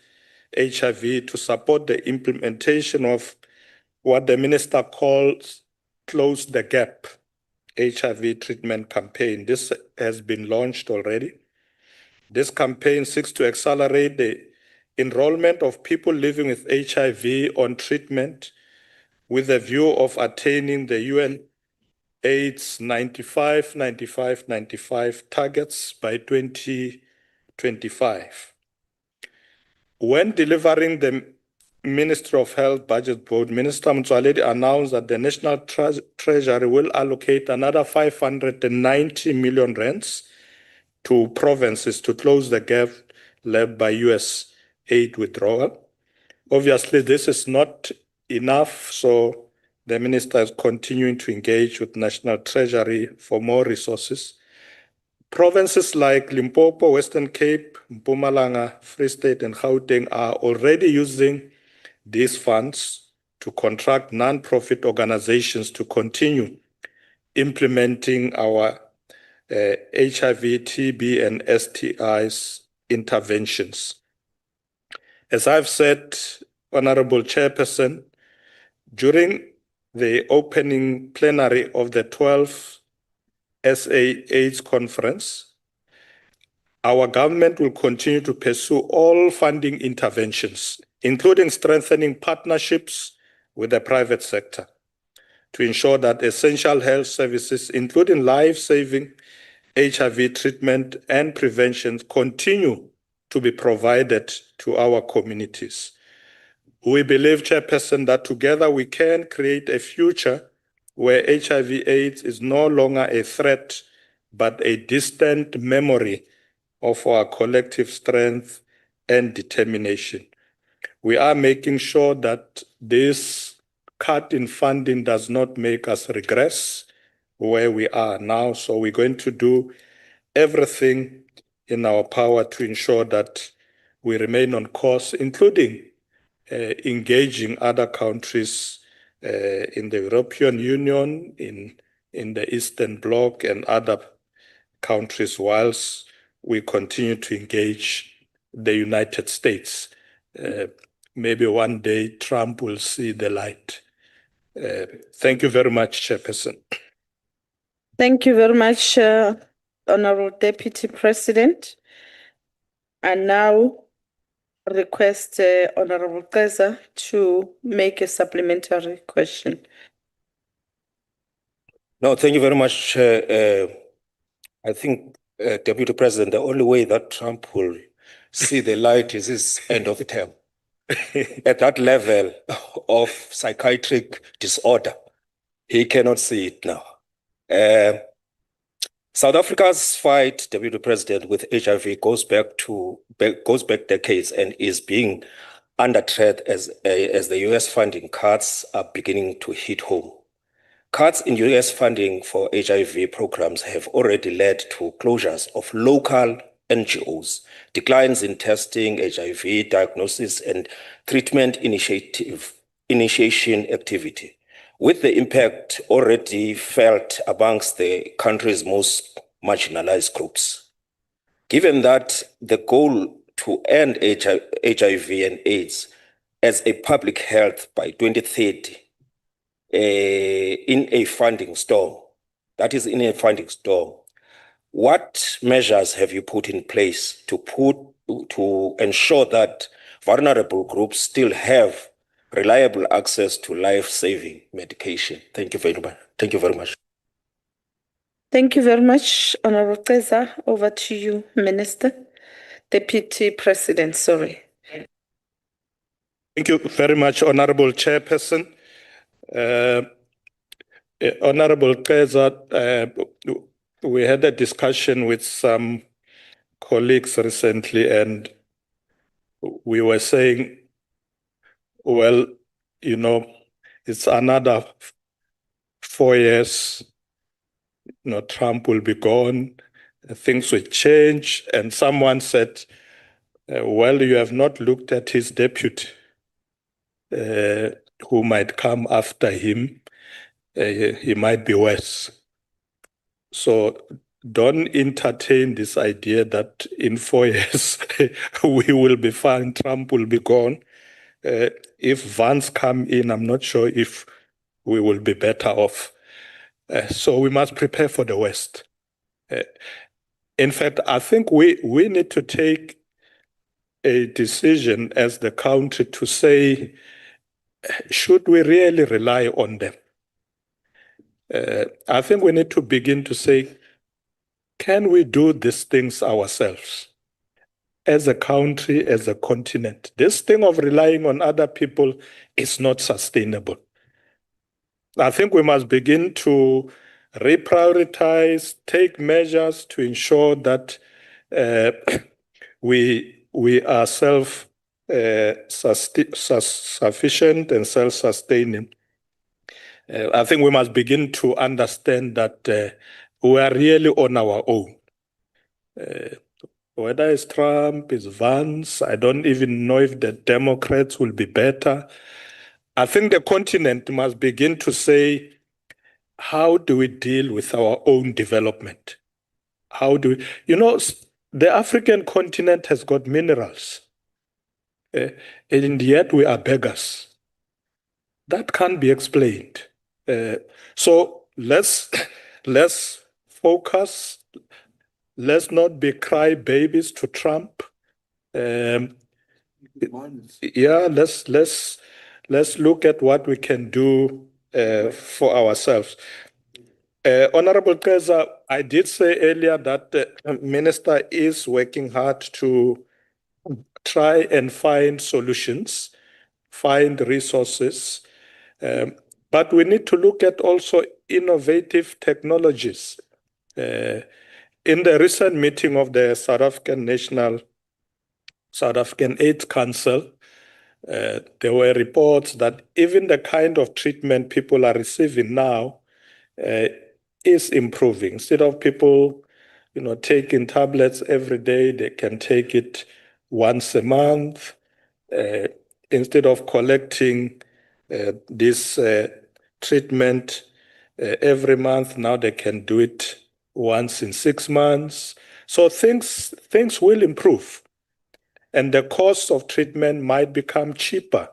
HIV to support the implementation of what the minister calls Close the Gap HIV treatment campaign. This has been launched already. This campaign seeks to accelerate the enrollment of people living with HIV on treatment with a view of attaining the UN AIDS 95 targets by 2025. When delivering the Ministry of Health Budget Board, Minister Motsoaledi announced that the National Treasury will allocate another 590 million rands to provinces to close the gap left by US aid withdrawal. Obviously, this is not enough, so the minister is continuing to engage with National Treasury for more resources. Provinces like Limpopo, Western Cape, Mpumalanga, Free State, and Gauteng are already using these funds to contract non-profit organizations to continue implementing our HIV, TB, and STIs interventions. As I've said, Honorable Chairperson, during the opening plenary of the 12th SA AIDS conference, our government will continue to pursue all funding interventions, including strengthening partnerships with the private sector to ensure that essential health services, including life-saving HIV treatment and prevention, continue to be provided to our communities. We believe, Chairperson, that together we can create a future where HIV/AIDS is no longer a threat, but a distant memory of our collective strength and determination. We are making sure that this cut in funding does not make us regress where we are now. So we're going to do everything in our power to ensure that we remain on course, including engaging other countries in the European Union, in the Eastern Bloc and other countries, whilst we continue to engage the United States. Maybe one day Trump will see the light. Thank you very much, Chairperson. Thank you very much, Honorable Deputy President. And now request Honorable Keza to make a supplementary question. No, thank you very much. I think, Deputy President, the only way that Trump will see the light is his end of term. At that level of psychiatric disorder, he cannot see it now. South Africa's fight, Deputy President, with HIV goes back decades and is being under threat as the US funding cuts are beginning to hit home. Cuts in US funding for HIV programs have already led to closures of local NGOs, declines in testing, HIV diagnosis, and treatment initiation activity, with the impact already felt amongst the country's most marginalized groups. Given that the goal to end HIV and AIDS as a public health by 2030 in a funding storm, what measures have you put in place to ensure that vulnerable groups still have reliable access to life-saving medication? Thank you very much. Thank you very much. Thank you very much, Honorable Keza. Over to you, Minister. Deputy President, sorry. Thank you very much, Honorable Chairperson. Honorable Keza, we had a discussion with some colleagues recently, and we were saying, well, you know, it's another 4 years, you know, Trump will be gone, things will change. And someone said, well, you have not looked at his deputy who might come after him. He might be worse. So don't entertain this idea that in 4 years we will be fine, Trump will be gone. If Vance come in, I'm not sure if we will be better off. So we must prepare for the worst. In fact, I think we need to take a decision as the country to say, should we really rely on them? I think we need to begin to say, can we do these things ourselves? As a country, as a continent, this thing of relying on other people is not sustainable. I think we must begin to reprioritize, take measures to ensure that we are sufficient and self-sustaining. I think we must begin to understand that we are really on our own. Whether it's Trump, it's Vance, I don't even know if the Democrats will be better. I think the continent must begin to say, how do we deal with our own development? How do we, you know, the African continent has got minerals, and yet we are beggars. That can't be explained. So let's focus. Let's not be crybabies to Trump. Yeah, let's look at what we can do for ourselves. Honorable Keza, I did say earlier that the minister is working hard to try and find solutions, find resources, but we need to look at also innovative technologies. In the recent meeting of the South African AIDS Council, there were reports that even the kind of treatment people are receiving now is improving. Instead of people, you know, taking tablets every day, they can take it once a month. Instead of collecting this treatment every month, now they can do it once in 6 months. So things will improve. And the cost of treatment might become cheaper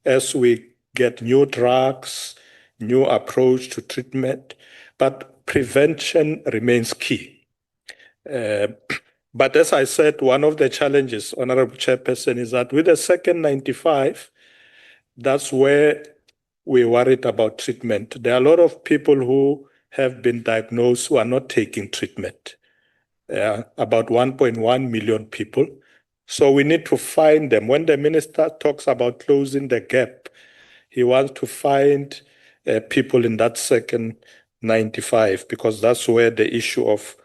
as we get new drugs, new approach to treatment, but prevention remains key. But as I said, one of the challenges, Honorable Chairperson, is that with the second 95, that's where we're worried about treatment. There are a lot of people who have been diagnosed who are not taking treatment, about 1.1 million people. So we need to find them. When the minister talks about closing the gap, he wants to find people in that second 95, because that's where the issue of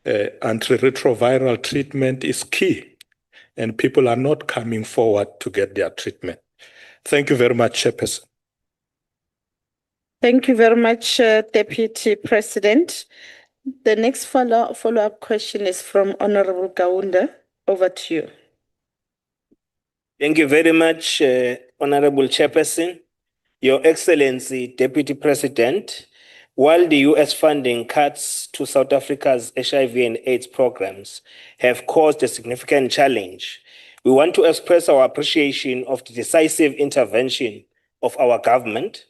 antiretroviral treatment is key, and people are not coming forward to get their treatment. Thank you very much, Chairperson. Thank you very much, Deputy President. The next follow-up question is from Honorable Kaunda. Over to you. Thank you very much, Honorable Chairperson. Your Excellency, Deputy President, while the US funding cuts to South Africa's HIV and AIDS programs have caused a significant challenge, we want to express our appreciation of the decisive intervention of our government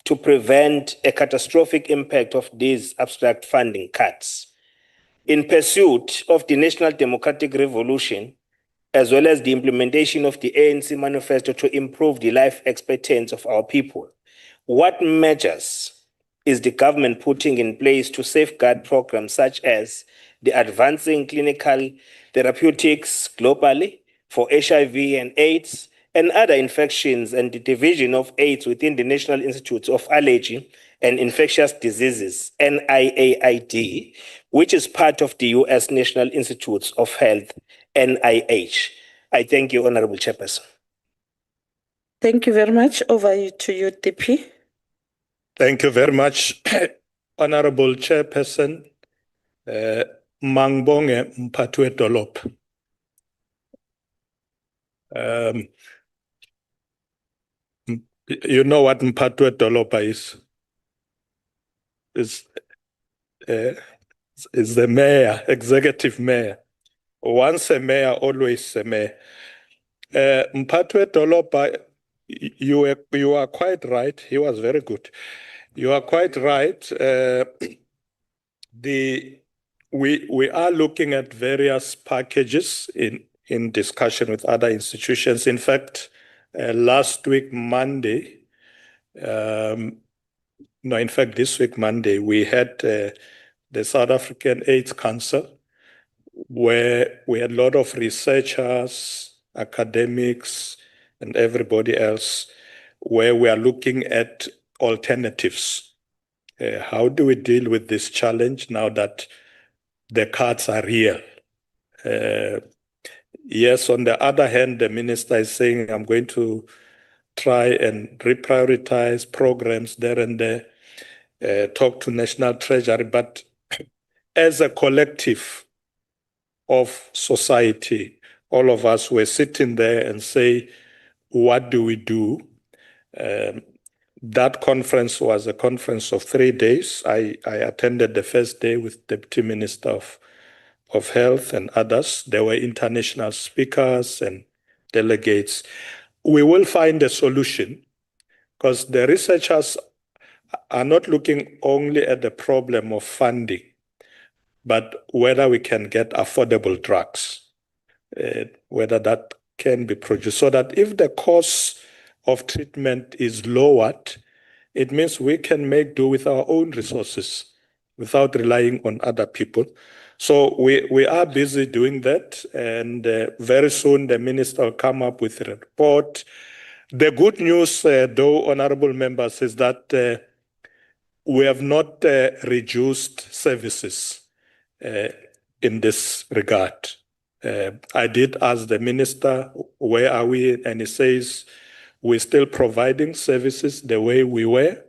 to prevent a catastrophic impact of these abstract funding cuts. In pursuit of the national democratic revolution, as well as the implementation of the ANC manifesto to improve the life expectancy of our people, what measures is the government putting in place to safeguard programs such as the advancing clinical therapeutics globally for HIV and AIDS and other infections, and the division of AIDS within the National Institute of Allergy and Infectious Diseases, NIAID, which is part of the US National Institutes of Health, NIH. I thank you, Honorable Chairperson. Thank you very much. Over to you, DP. Thank you very much, Honorable Chairperson. Mangbonge Mphatwe Dolop. You know what Mphatwe Dolopa is? Is the mayor, executive mayor. Once a mayor, always a mayor. Mphatwe Dolopa, you are quite right. He was very good. You are quite right. We are looking at various packages in discussion with other institutions. In fact, last week, Monday, this week, Monday, we had the South African AIDS Council, where we had a lot of researchers, academics, and everybody else, where we are looking at alternatives. How do we deal with this challenge now that the cuts are real? Yes, on the other hand, the minister is saying, I'm going to try and reprioritize programs there and there, talk to National Treasury, but as a collective of society, all of us were sitting there and say, what do we do? That conference was a conference of 3 days. I attended the first day with Deputy Minister of Health and others. There were international speakers and delegates. We will find a solution, because the researchers are not looking only at the problem of funding, but whether we can get affordable drugs, whether that can be produced, so that if the cost of treatment is lowered, it means we can make do with our own resources without relying on other people. So we are busy doing that, and very soon the minister will come up with a report. The good news, though, honorable members, is that we have not reduced services in this regard. I did ask the minister, where are we? And he says, we're still providing services the way we were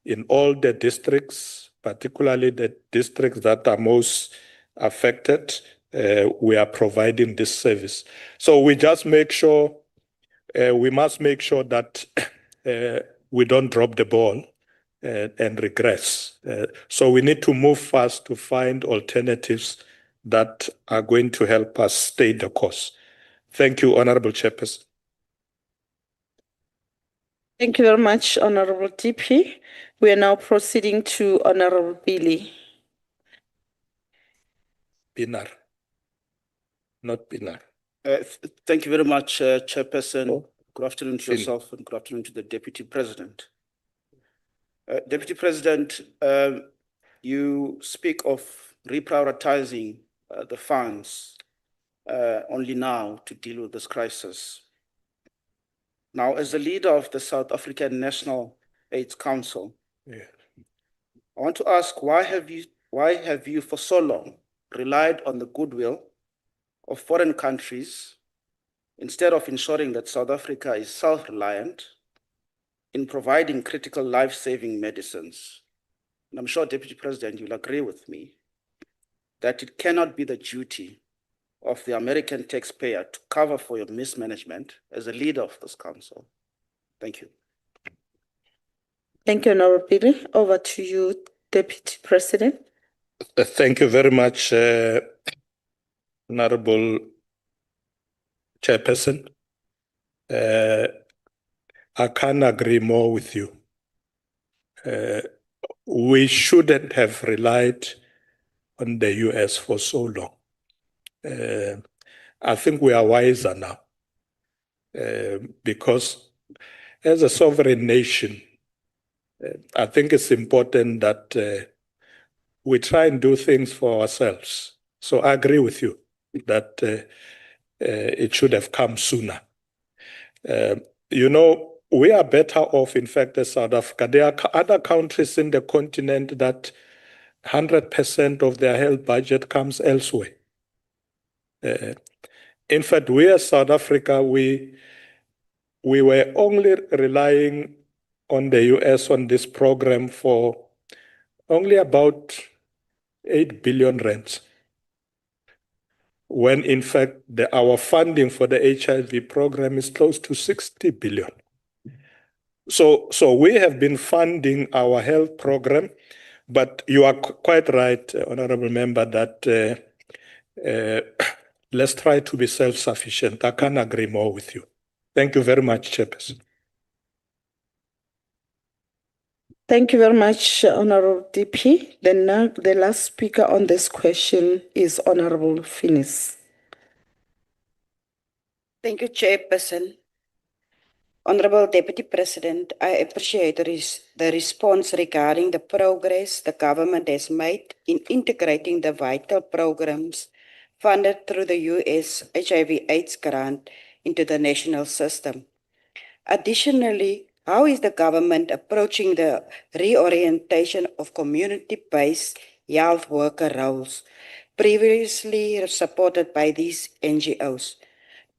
in all the districts, particularly the districts that are most affected. we are providing this service. So we just make sure, we must make sure that we don't drop the ball and regress. So we need to move fast to find alternatives that are going to help us stay the course. Thank you, Honorable Chairperson. Thank you very much, Honorable DP. We are now proceeding to Honorable Billy. Binar, not Binar. Thank you very much, Chairperson. Oh. Good afternoon to Fin. yourself and good afternoon to the Deputy President. Deputy President, you speak of reprioritizing the funds only now to deal with this crisis. Now, as the leader of the South African National AIDS Council, Yeah. I want to ask, why have you for so long relied on the goodwill of foreign countries instead of ensuring that South Africa is self-reliant in providing critical life-saving medicines? And I'm sure, Deputy President, you'll agree with me that it cannot be the duty of the American taxpayer to cover for your mismanagement as a leader of this council. Thank you. Thank you, Honorable Billy. Over to you, Deputy President. Thank you very much, Honorable Chairperson. I can't agree more with you. We shouldn't have relied on the US for so long. I think we are wiser now because as a sovereign nation, I think it's important that we try and do things for ourselves. So I agree with you that it should have come sooner. You know, we are better off, in fact, as South Africa. There are other countries in the continent that 100% of their health budget comes elsewhere. In fact, we as South Africa, we were only relying on the US on this program for only about 8 billion rands, when in fact our funding for the HIV program is close to 60 billion. So we have been funding our health program, but you are quite right, Honorable Member, that let's try to be self-sufficient. I can't agree more with you. Thank you very much, Chairperson. Thank you very much, Honorable DP. Then now the last speaker on this question is Honorable Finis. Thank you, Chairperson. Honorable Deputy President, I appreciate the response regarding the progress the government has made in integrating the vital programs funded through the US HIV AIDS grant into the national system. Additionally, how is the government approaching the reorientation of community-based health worker roles previously supported by these NGOs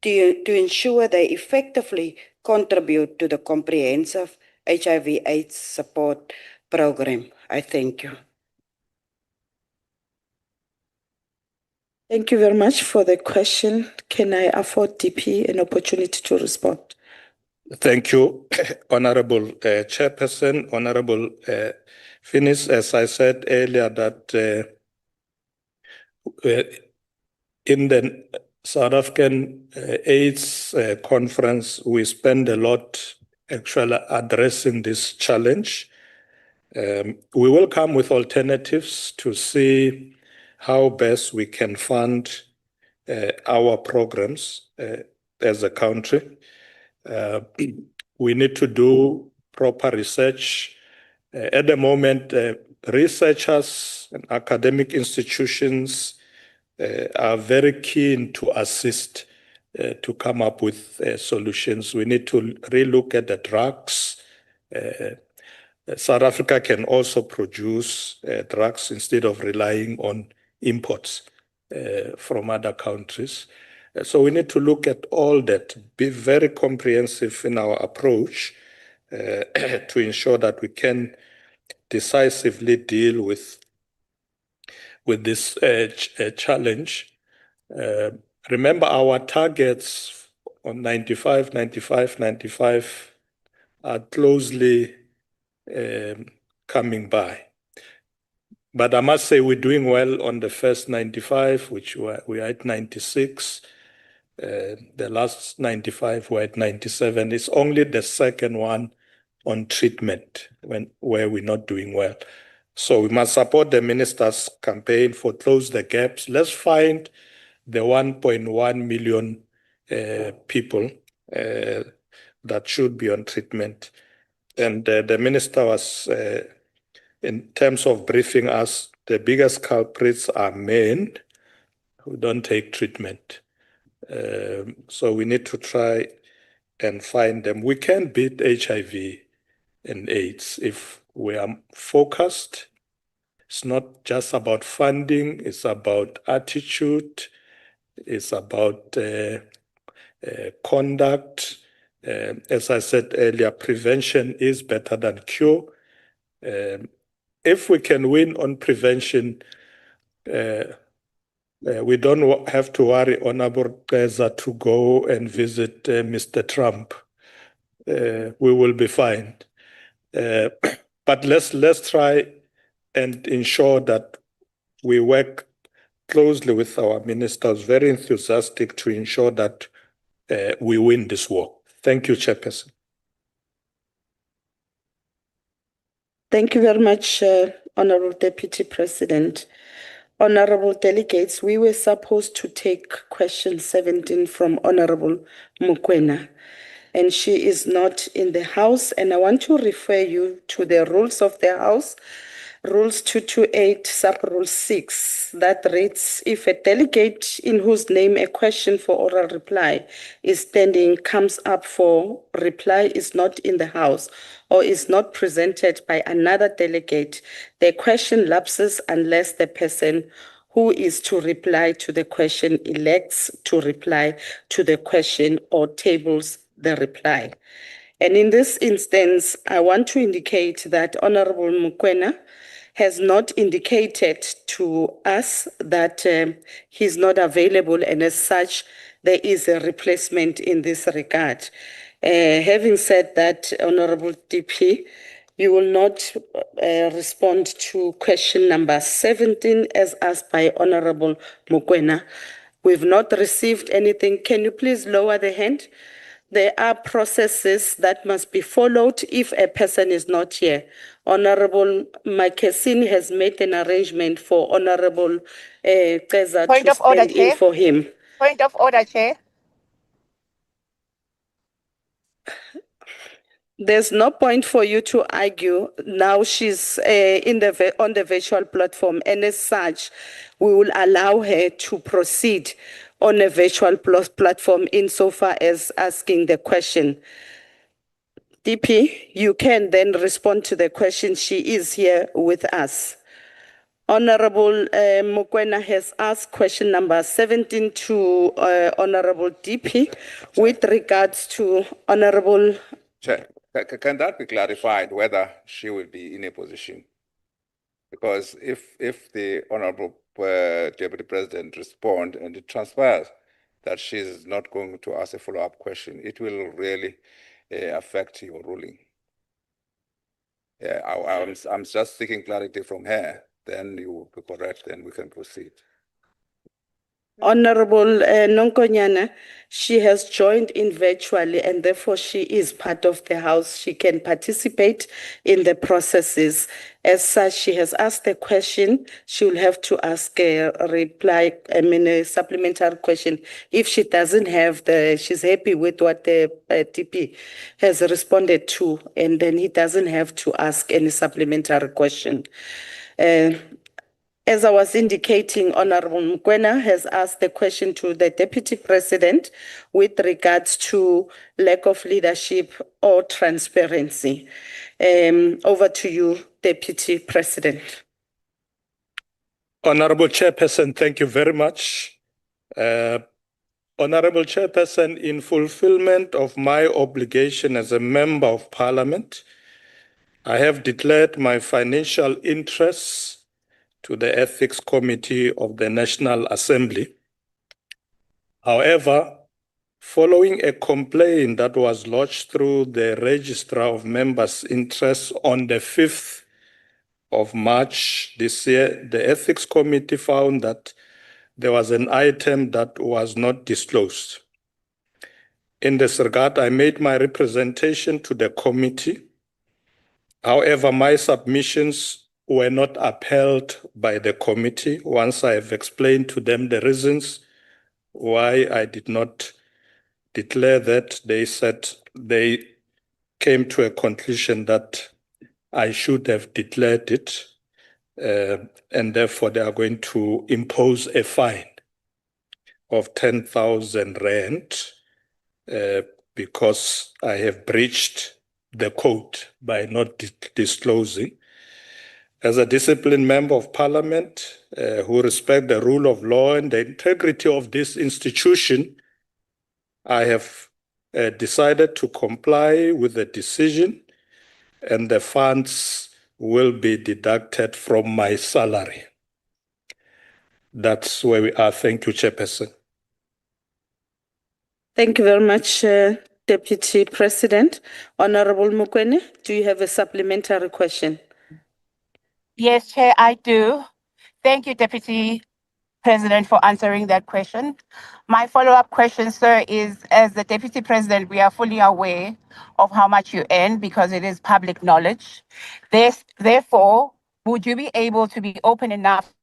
to ensure they effectively contribute to the comprehensive HIV AIDS support program? I thank you. Thank you very much for the question. Can I afford DP an opportunity to respond? Thank you, Honorable Chairperson, Honorable Finis. As I said earlier, that in the South African AIDS conference, we spend a lot actually addressing this challenge. We will come with alternatives to see how best we can fund our programs as a country. We need to do proper research. At the moment, researchers and academic institutions are very keen to assist to come up with solutions. We need to relook at the drugs. South Africa can also produce drugs instead of relying on imports from other countries. So we need to look at all that, be very comprehensive in our approach to ensure that we can decisively deal with this challenge. Remember our targets on 95, 95, 95 are closely coming by. But I must say we're doing well on the first 95, which we are at 96. The last 95 were at 97. It's only the second one on treatment where we're not doing well. So we must support the minister's campaign for Close the Gaps. Let's find the 1.1 million people that should be on treatment. And the minister was, in terms of briefing us, the biggest culprits are men who don't take treatment. So we need to try and find them. We can beat HIV and AIDS if we are focused. It's not just about funding, it's about attitude, it's about conduct. As I said earlier, prevention is better than cure. If we can win on prevention, we don't have to worry, Honorable Keza, to go and visit Mr. Trump. We will be fine. But let's try and ensure that we work closely with our ministers, very enthusiastic to ensure that we win this war. Thank you, Chairperson. Thank you very much, Honorable Deputy President. Honorable delegates, we were supposed to take question 17 from Honorable Mukwena, and she is not in the House, and I want to refer you to the rules of the House, Rules 228, Sub-Rule 6, that reads, if a delegate in whose name a question for oral reply is standing comes up for reply is not in the House or is not presented by another delegate, the question lapses unless the person who is to reply to the question elects to reply to the question or tables the reply. And in this instance, I want to indicate that Honorable Mukwena has not indicated to us that he's not available, and as such, there is a replacement in this regard. Having said that, Honorable DP, you will not respond to question number 17 as asked by Honorable Mukwena. We've not received anything. Can you please lower the hand? There are processes that must be followed if a person is not here. Honorable Makesin has made an arrangement for Honorable Keza Point to of order, stand in Chair. for him. Point of order, Chair. There's no point for you to argue. Now she's on the virtual platform, and as such, we will allow her to proceed on a virtual platform insofar as asking the question. DP, you can then respond to the question. She is here with us. Honorable Mukwena has asked question number 17 to Honorable DP with regards to Honorable... Chair, can that be clarified whether she will be in a position? Because if the Honorable Deputy President responds and it transpires that she is not going to ask a follow-up question, it will really affect your ruling. I'm just seeking clarity from her. Then you will be correct, then we can proceed. Honorable Nonkonyana, she has joined in virtually and therefore she is part of the House. She can participate in the processes. As such, she has asked a question. She will have to ask a reply, a supplementary question. If she doesn't have she's happy with what the TP has responded to, and then he doesn't have to ask any supplementary question. As I was indicating, Honorable Mukwena has asked the question to the Deputy President with regards to lack of leadership or transparency. Over to you, Deputy President. Honorable Chairperson, thank you very much. Honorable Chairperson, in fulfillment of my obligation as a Member of Parliament, I have declared my financial interests to the Ethics Committee of the National Assembly. However, following a complaint that was lodged through the Registrar of Members' Interests on the 5th of March this year, the Ethics Committee found that there was an item that was not disclosed. In this regard, I made my representation to the committee. However, my submissions were not upheld by the committee. Once I have explained to them the reasons why I did not declare that, they said they came to a conclusion that I should have declared it, and therefore they are going to impose a fine of 10,000 rand because I have breached the code by not disclosing. As a disciplined member of parliament who respect the rule of law and the integrity of this institution, I have decided to comply with the decision, and the funds will be deducted from my salary. That's where we are. Thank you, Chairperson. Thank you very much, Deputy President. Honorable Mukwene, do you have a supplementary question? Yes, Chair, I do. Thank you, Deputy President, for answering that question. My follow-up question, sir, is as the Deputy President, we are fully aware of how much you earn because it is public knowledge. Therefore, would you be able to be open enough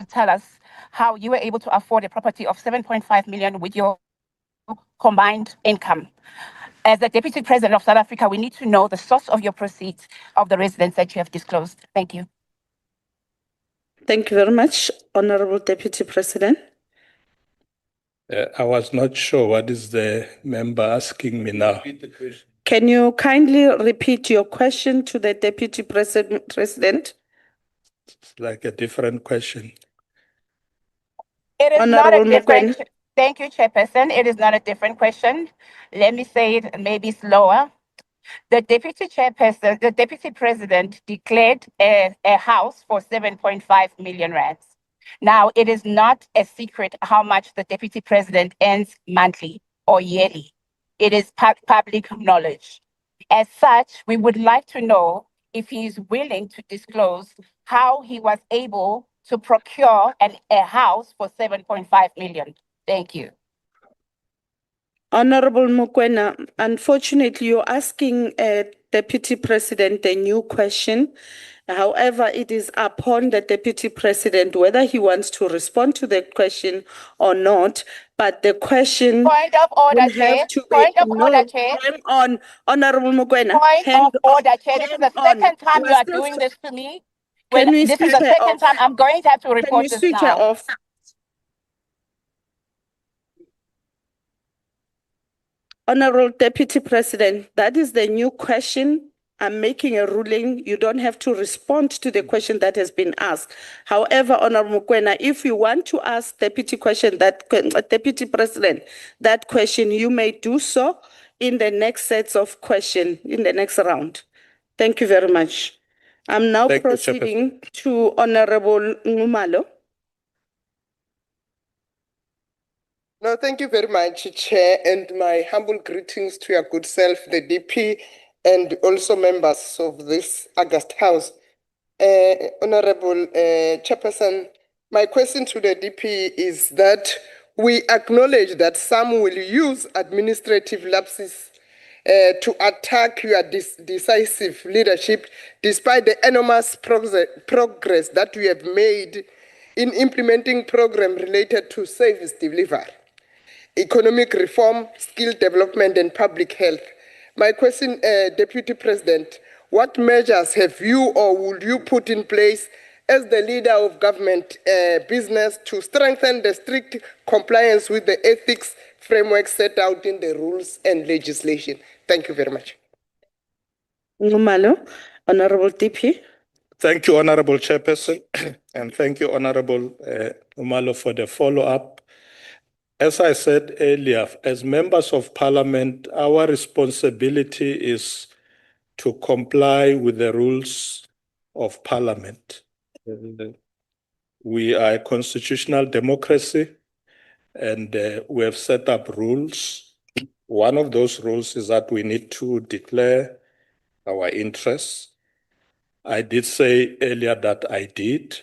to tell us how you were able to afford a property of 7.5 million with your combined income? As the Deputy President of South Africa, we need to know the source of your proceeds of the residence that you have disclosed. Thank you. Thank you very much, Honorable Deputy President. I was not sure what is the member asking me now. Can you kindly repeat your question to the Deputy President? It's like a different question. It is Honorable not a different. Mukwene. Thank you, Chairperson. It is not a different question. Let me say it maybe slower. The Deputy Chairperson, the Deputy President declared a house for 7.5 million rands. Now, it is not a secret how much the Deputy President earns monthly or yearly. It is public knowledge. As such, we would like to know if he is willing to disclose how he was able to procure a house for 7.5 million. Thank you. Honorable Mukwena, unfortunately, you're asking Deputy President a new question. However, it is upon the Deputy President whether he wants to respond to the question or not. But the question Point of order, will Chair. have to Point of no, order, Chair. hang on, Honorable Mukwena. Point Hang of order, Chair. This is the on. second time you We're are still- doing this to me. Can we This is switch the her second off? time I'm going to have to Can we report this switch her now. off? Honorable Deputy President, that is the new question. I'm making a ruling. You don't have to respond to the question that has been asked. However, Honorable Mukwena, if you want to ask Deputy President that question, you may do so in the next sets of questions, in the next round. Thank you very much. I'm now Thank you, proceeding to Honorable Ngumalo. No, thank you very much, Chair, and my humble greetings to your good self, the DP, and also members of this August House. Honorable Chairperson, my question to the DP is that we acknowledge that some will use administrative lapses to attack your decisive leadership despite the enormous progress that we have made in implementing programs related to service delivery, economic reform, skill development, and public health. My question, Deputy President, what measures have you or will you put in place as the leader of government business to strengthen the strict compliance with the ethics framework set out in the rules and legislation? Thank you very much. Ngumalo, Honorable DP. Thank you, Honorable Chairperson, and thank you, Honorable Umalo, for the follow-up. As I said earlier, as members of parliament, our responsibility is to comply with the rules of parliament. We are a constitutional democracy, and we have set up rules. One of those rules is that we need to declare our interests. I did say earlier that I did.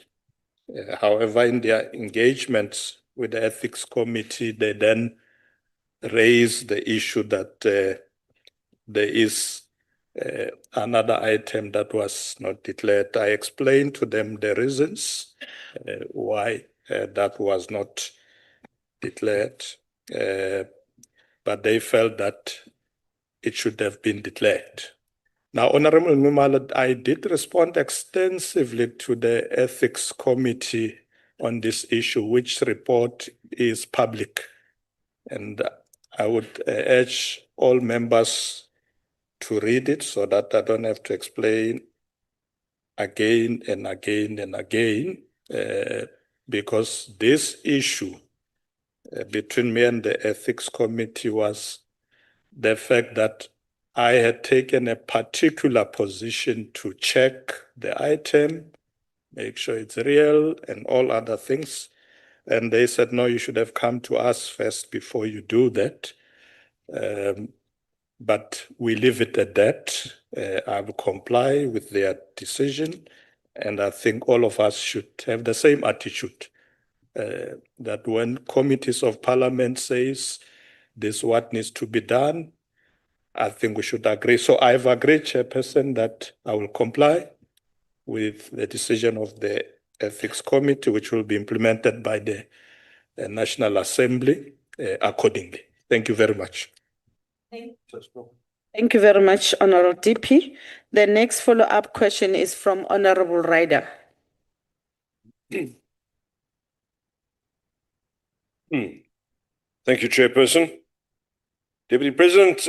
However, in their engagements with the ethics committee, they then raised the issue that there is another item that was not declared. I explained to them the reasons why that was not declared, but they felt that it should have been declared. Now, Honorable Numala, I did respond extensively to the ethics committee on this issue, which report is public. And I would urge all members to read it so that I don't have to explain again and again and again, because this issue between me and the ethics committee was the fact that I had taken a particular position to check the item, make sure it's real and all other things. And they said, no, you should have come to us first before you do that. But we leave it at that. I will comply with their decision. And I think all of us should have the same attitude, that when committees of parliament says this is what needs to be done, I think we should agree. So I've agreed, Chairperson, that I will comply with the decision of the Ethics Committee, which will be implemented by the National Assembly accordingly. Thank you very much. Thank you very much, Honorable DP. The next follow-up question is from Honorable Ryder. Thank you, Chairperson. Deputy President,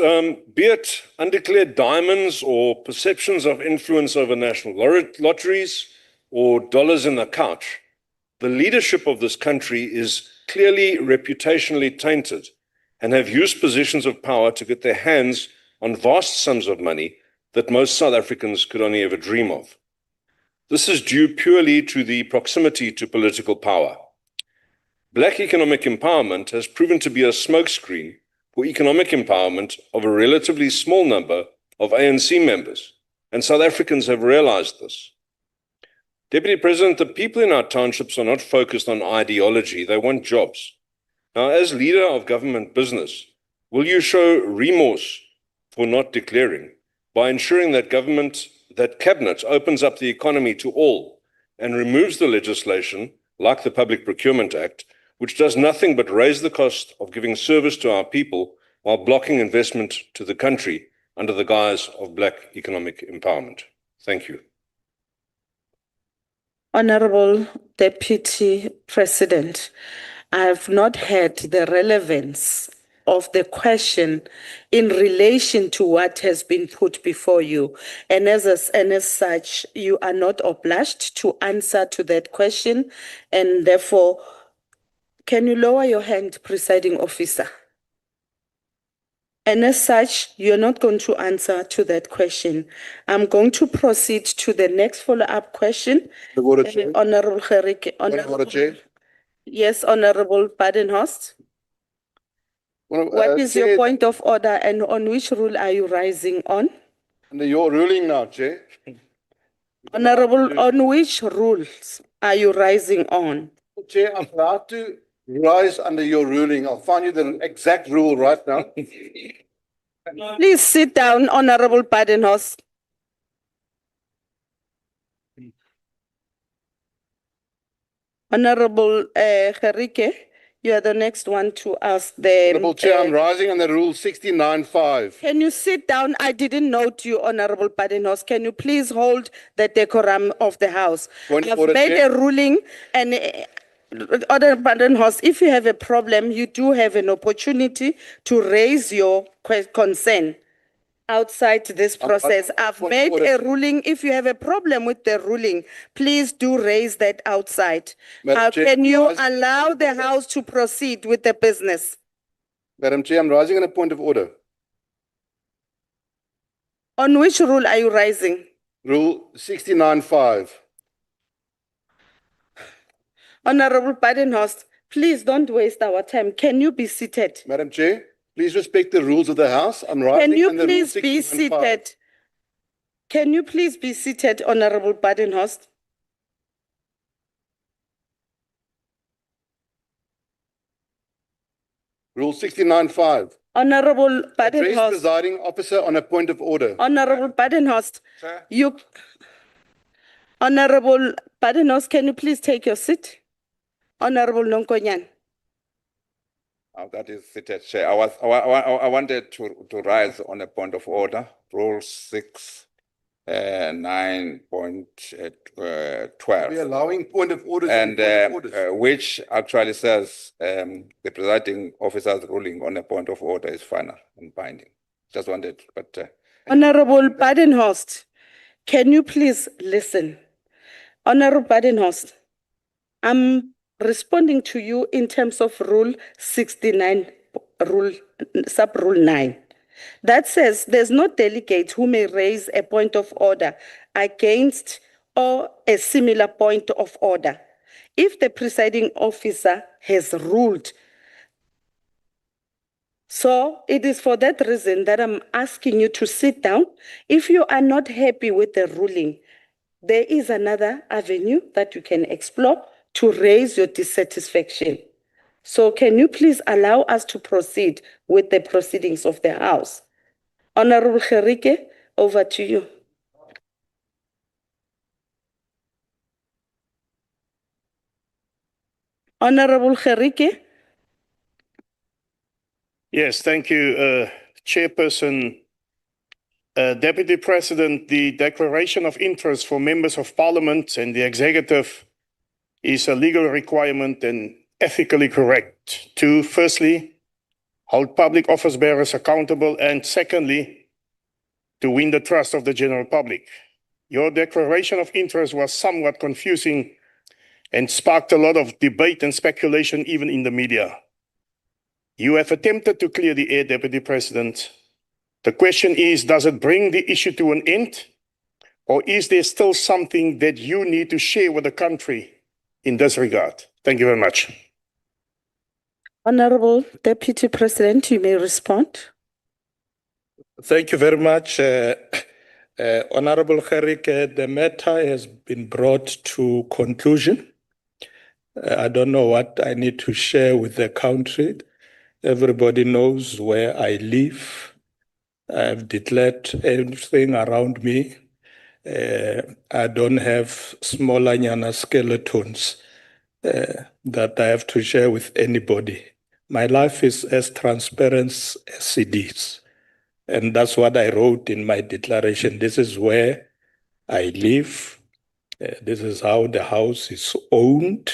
be it undeclared diamonds or perceptions of influence over national lotteries or dollars in the couch, the leadership of this country is clearly reputationally tainted and have used positions of power to get their hands on vast sums of money that most South Africans could only ever dream of. This is due purely to the proximity to political power. Black economic empowerment has proven to be a smokescreen for economic empowerment of a relatively small number of ANC members, and South Africans have realized this. Deputy President, the people in our townships are not focused on ideology, they want jobs. Now, as leader of government business, will you show remorse for not declaring by ensuring that Cabinet opens up the economy to all and removes the legislation, like the Public Procurement Act, which does nothing but raise the cost of giving service to our people while blocking investment to the country under the guise of black economic empowerment? Thank you. Honorable Deputy President, I have not heard the relevance of the question in relation to what has been put before you. And as such, you are not obliged to answer to that question. And therefore, can you lower your hand, presiding officer? And as such, you're not going to answer to that question. I'm going to proceed to the next follow-up question. Honorable Gerike. Yes, Honorable Badenhorst. What is your point of order and on which rule are you rising on? Under your ruling now, Chair. Honorable, on which rules are you rising on? Chair, I'm allowed to rise under your ruling. I'll find you the exact rule right now. Please sit down, Honorable Badenhorst. Honorable Gerike, you are the next one to ask the... Honorable Chair, I'm rising under Rule 69.5. Can you sit down? I didn't note you, Honorable Badenhorst. Can you please hold the decorum of the House? I've made a ruling and... Honorable Badenhorst, if you have a problem, you do have an opportunity to raise your concern outside this process. I've made a ruling. If you have a problem with the ruling, please do raise that outside. Can you allow the House to proceed with the business? Madam Chair, I'm rising on a point of order. On which rule are you rising? Rule 69.5. Honorable Badenhorst, please don't waste our time. Can you be seated? Madam Chair, please respect the rules of the House. I'm Can writing you under Rule please be 69(5). seated? Can you please be seated, Honorable Badenhorst? Rule 69(5). Honorable Address Badenhorst. presiding officer on a point of order. Honorable Badenhorst, Sir? Honorable Badenhorst, can you please take your seat? Honorable Nonkonyan. Oh, that is seated, Chair. I wanted to rise on a point of order, Rule 9.12. We're allowing point of orders. And point of orders. which actually says the presiding officer's ruling on a point of order is final and binding. Just wanted, but Honorable Badenhorst, can you please listen? Honorable Badenhorst, I'm responding to you in terms of Rule 69, sub-rule 9. That says there's no delegate who may raise a point of order against or a similar point of order if the presiding officer has ruled. So it is for that reason that I'm asking you to sit down. If you are not happy with the ruling, there is another avenue that you can explore to raise your dissatisfaction. So can you please allow us to proceed with the proceedings of the House? Honorable Gerike, over to you. Honorable Gerike. Yes, thank you, Chairperson. Deputy President, the declaration of interest for members of Parliament and the Executive is a legal requirement and ethically correct to, firstly, hold public office bearers accountable, and secondly, to win the trust of the general public. Your declaration of interest was somewhat confusing and sparked a lot of debate and speculation even in the media. You have attempted to clear the air, Deputy President. The question is, does it bring the issue to an end? Or is there still something that you need to share with the country in this regard? Thank you very much. Honorable Deputy President, you may respond. Thank you very much. Honorable Gerike, the matter has been brought to conclusion. I don't know what I need to share with the country. Everybody knows where I live. I've declared everything around me. I don't have smaller nyana skeletons that I have to share with anybody. My life is as transparent as it is. And that's what I wrote in my declaration. This is where I live. This is how the house is owned.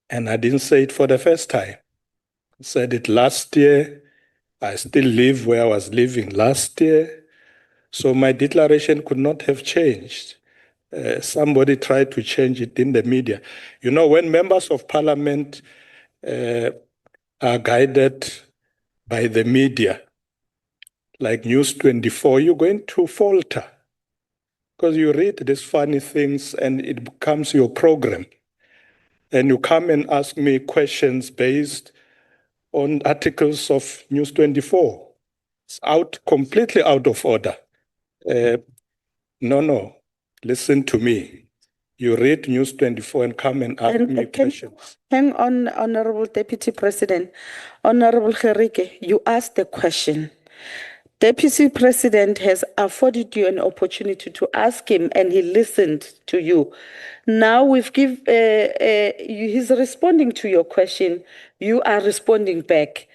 And I didn't say it for the first time. I said it last year. I still live where I was living last year. So my declaration could not have changed. Somebody tried to change it in the media. You know, when members of parliament are guided by the media, like News 24, you're going to falter because you read these funny things and it becomes your program. And you come and ask me questions based on articles of News 24. It's completely out of order. No, listen to me. You read News 24 and come and ask me questions. Hang on, Honorable Deputy President. Honorable Gerike, you asked the question. Deputy President has afforded you an opportunity to ask him and he listened to you. Now he's responding to your question. You are responding back.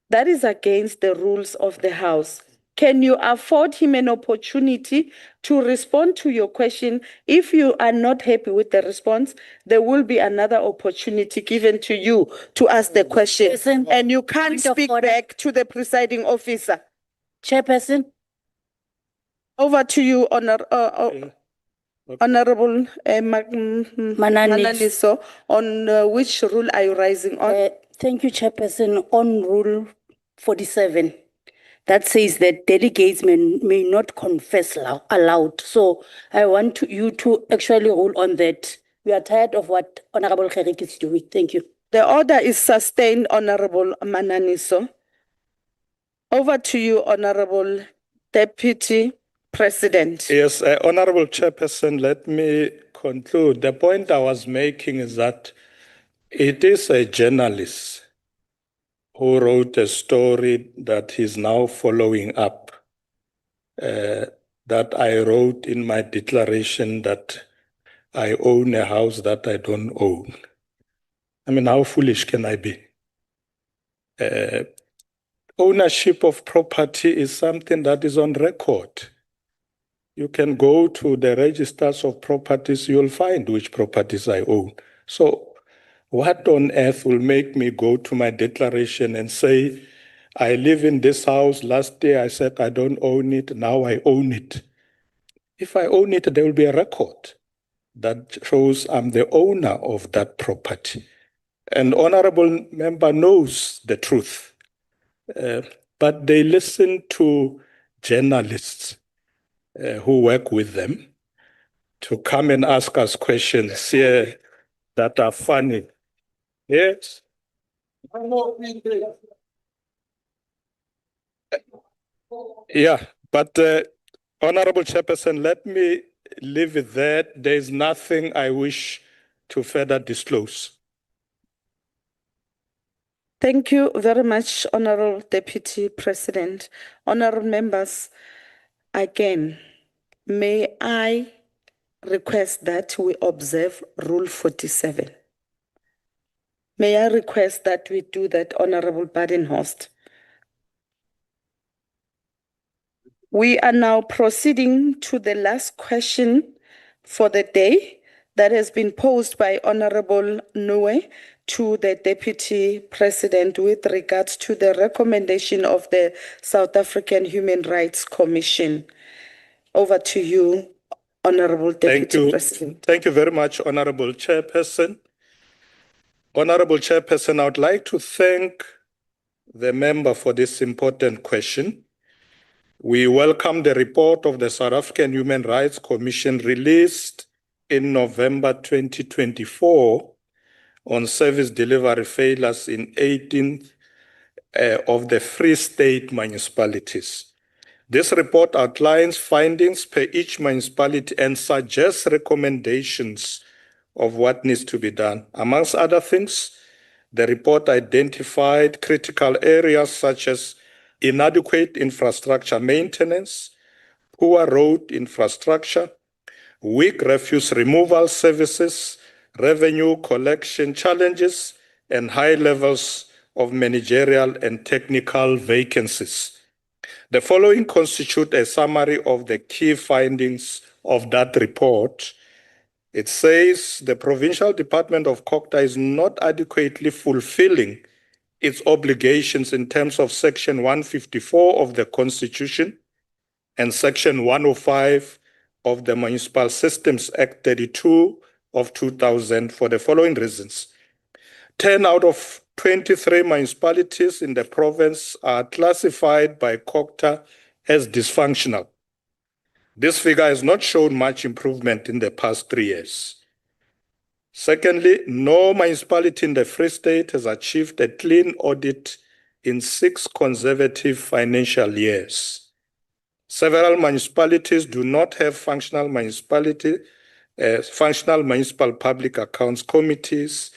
That is against the rules of the House. Can you afford him an opportunity to respond to your question? If you are not happy with the response, there will be another opportunity given to you to ask the question. And you can't speak back to the presiding officer. Chairperson. Over to you, Honorable Mananiso, on which rule are you rising on? Thank you, Chairperson. On Rule 47, that says that delegates may not confess aloud. So I want you to actually rule on that We are tired of what Honorable Gerrit is doing. Thank you. The order is sustained, Honorable Mananiso. Over to you, Honorable Deputy President. Yes, Honorable Chairperson, let me conclude. The point I was making is that it is a journalist who wrote a story that he's now following up, that I wrote in my declaration that I own a house that I don't own. I mean, how foolish can I be? Ownership of property is something that is on record. You can go to the registers of properties, you'll find which properties I own. So what on earth will make me go to my declaration and say, I live in this house, last year I said I don't own it, now I own it. If I own it, there will be a record that shows I'm the owner of that property. And honorable member knows the truth, but they listen to journalists who work with them to come and ask us questions here that are funny. Yes. Yeah, but Honorable Chairperson, let me leave it there. There is nothing I wish to further disclose. Thank you very much, Honorable Deputy President. Honorable members, again, may I request that we observe Rule 47. May I request that we do that, Honorable Badenhorst? We are now proceeding to the last question for the day that has been posed by Honorable Noe to the Deputy President with regards to the recommendation of the South African Human Rights Commission. Over to you, Honorable Deputy President. Thank you very much, Honorable Chairperson. Honorable Chairperson, I would like to thank the member for this important question. We welcome the report of the South African Human Rights Commission released in November 2024 on service delivery failures in 18 of the Free State municipalities. This report outlines findings per each municipality and suggests recommendations of what needs to be done. Amongst other things, the report identified critical areas such as inadequate infrastructure maintenance, poor road infrastructure, weak refuse removal services, revenue collection challenges, and high levels of managerial and technical vacancies. The following constitute a summary of the key findings of that report. It says the Provincial Department of COGTA is not adequately fulfilling its obligations in terms of Section 154 of the Constitution and Section 105 of the Municipal Systems Act 32 of 2000 for the following reasons. 10 out of 23 municipalities in the province are classified by COGTA as dysfunctional. This figure has not shown much improvement in the past 3 years. Secondly, no municipality in the Free State has achieved a clean audit in 6 consecutive financial years. Several municipalities do not have functional municipal public accounts committees.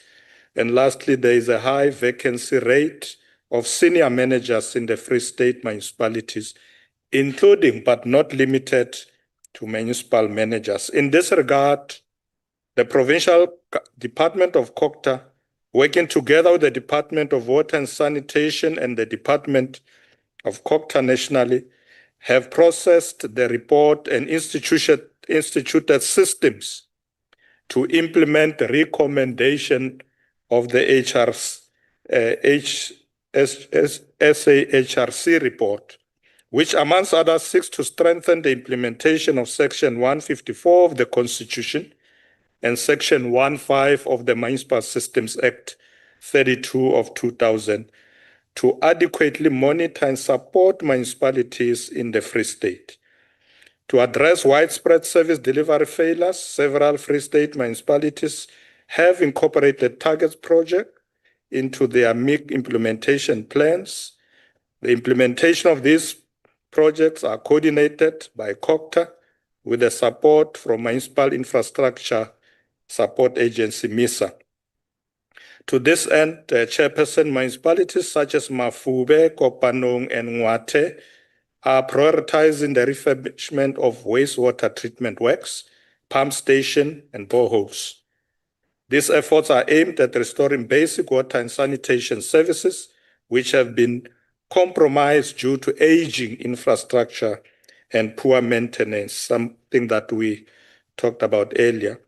And lastly, there is a high vacancy rate of senior managers in the Free State municipalities, including but not limited to municipal managers. In this regard, the Provincial Department of COGTA, working together with the Department of Water and Sanitation and the Department of COGTA nationally, have processed the report and instituted systems to implement the recommendation of the SAHRC report, which amongst others seeks to strengthen the implementation of Section 154 of the Constitution and Section 15 of the Municipal Systems Act 32 of 2000 to adequately monitor and support municipalities in the Free State. To address widespread service delivery failures, several Free State municipalities have incorporated targets project into their MIC implementation plans. The implementation of these projects are coordinated by COCTA with the support from Municipal Infrastructure Support Agency, MISA. To this end, chairperson municipalities such as Mafube, Kopanong, and Ngwate are prioritizing the refurbishment of wastewater treatment works, pump station, and boreholes. These efforts are aimed at restoring basic water and sanitation services, which have been compromised due to aging infrastructure and poor maintenance, something that we talked about earlier.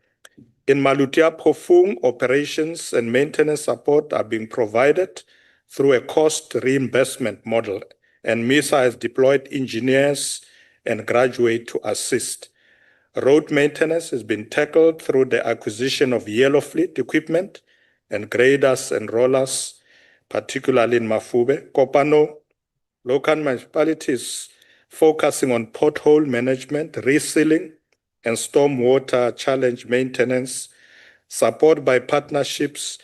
In Malutia Phofung, operations and maintenance support are being provided through a cost reimbursement model, and MISA has deployed engineers and graduates to assist. Road maintenance has been tackled through the acquisition of yellow fleet equipment and graders and rollers, particularly in Mafube. Kopano, local municipalities focusing on pothole management, resealing, and stormwater challenge maintenance, supported by partnerships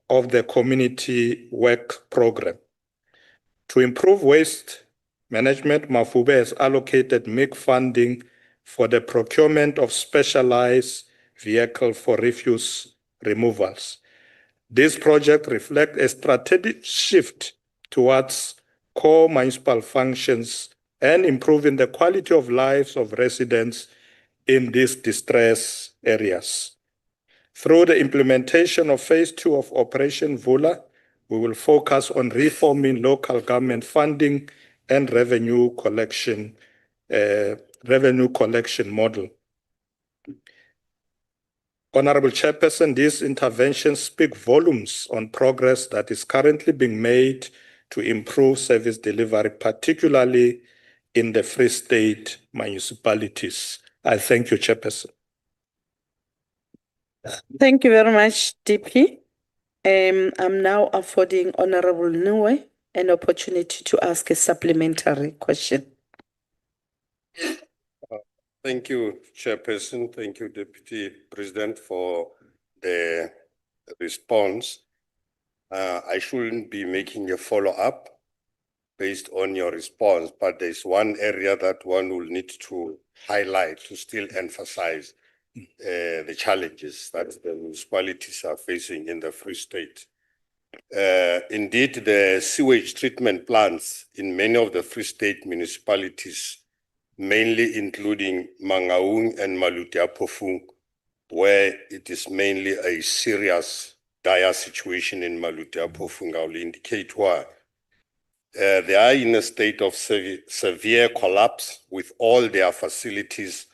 of the community work program. To improve waste management, Mafube has allocated MIC funding for the procurement of specialized vehicles for refuse removals. This project reflects a strategic shift towards core municipal functions and improving the quality of lives of residents in these distress areas. Through the implementation of Phase 2 of Operation Vula, we will focus on reforming local government funding and revenue collection model. Honorable Chairperson, these interventions speak volumes on progress that is currently being made to improve service delivery, particularly in the Free State municipalities. I thank you, Chairperson. Thank you very much, DP. I'm now affording Honorable Nwe an opportunity to ask a supplementary question. Thank you, Chairperson. Thank you, Deputy President, for the response. I shouldn't be making a follow-up based on your response, but there's one area that one will need to highlight to still emphasize the challenges that the municipalities are facing in the Free State. Indeed, the sewage treatment plants in many of the Free State municipalities, mainly including Mangaung and Malutia Phofung, where it is mainly a serious, dire situation in Malutia Phofung. I will indicate why. They are in a state of severe collapse, with all their facilities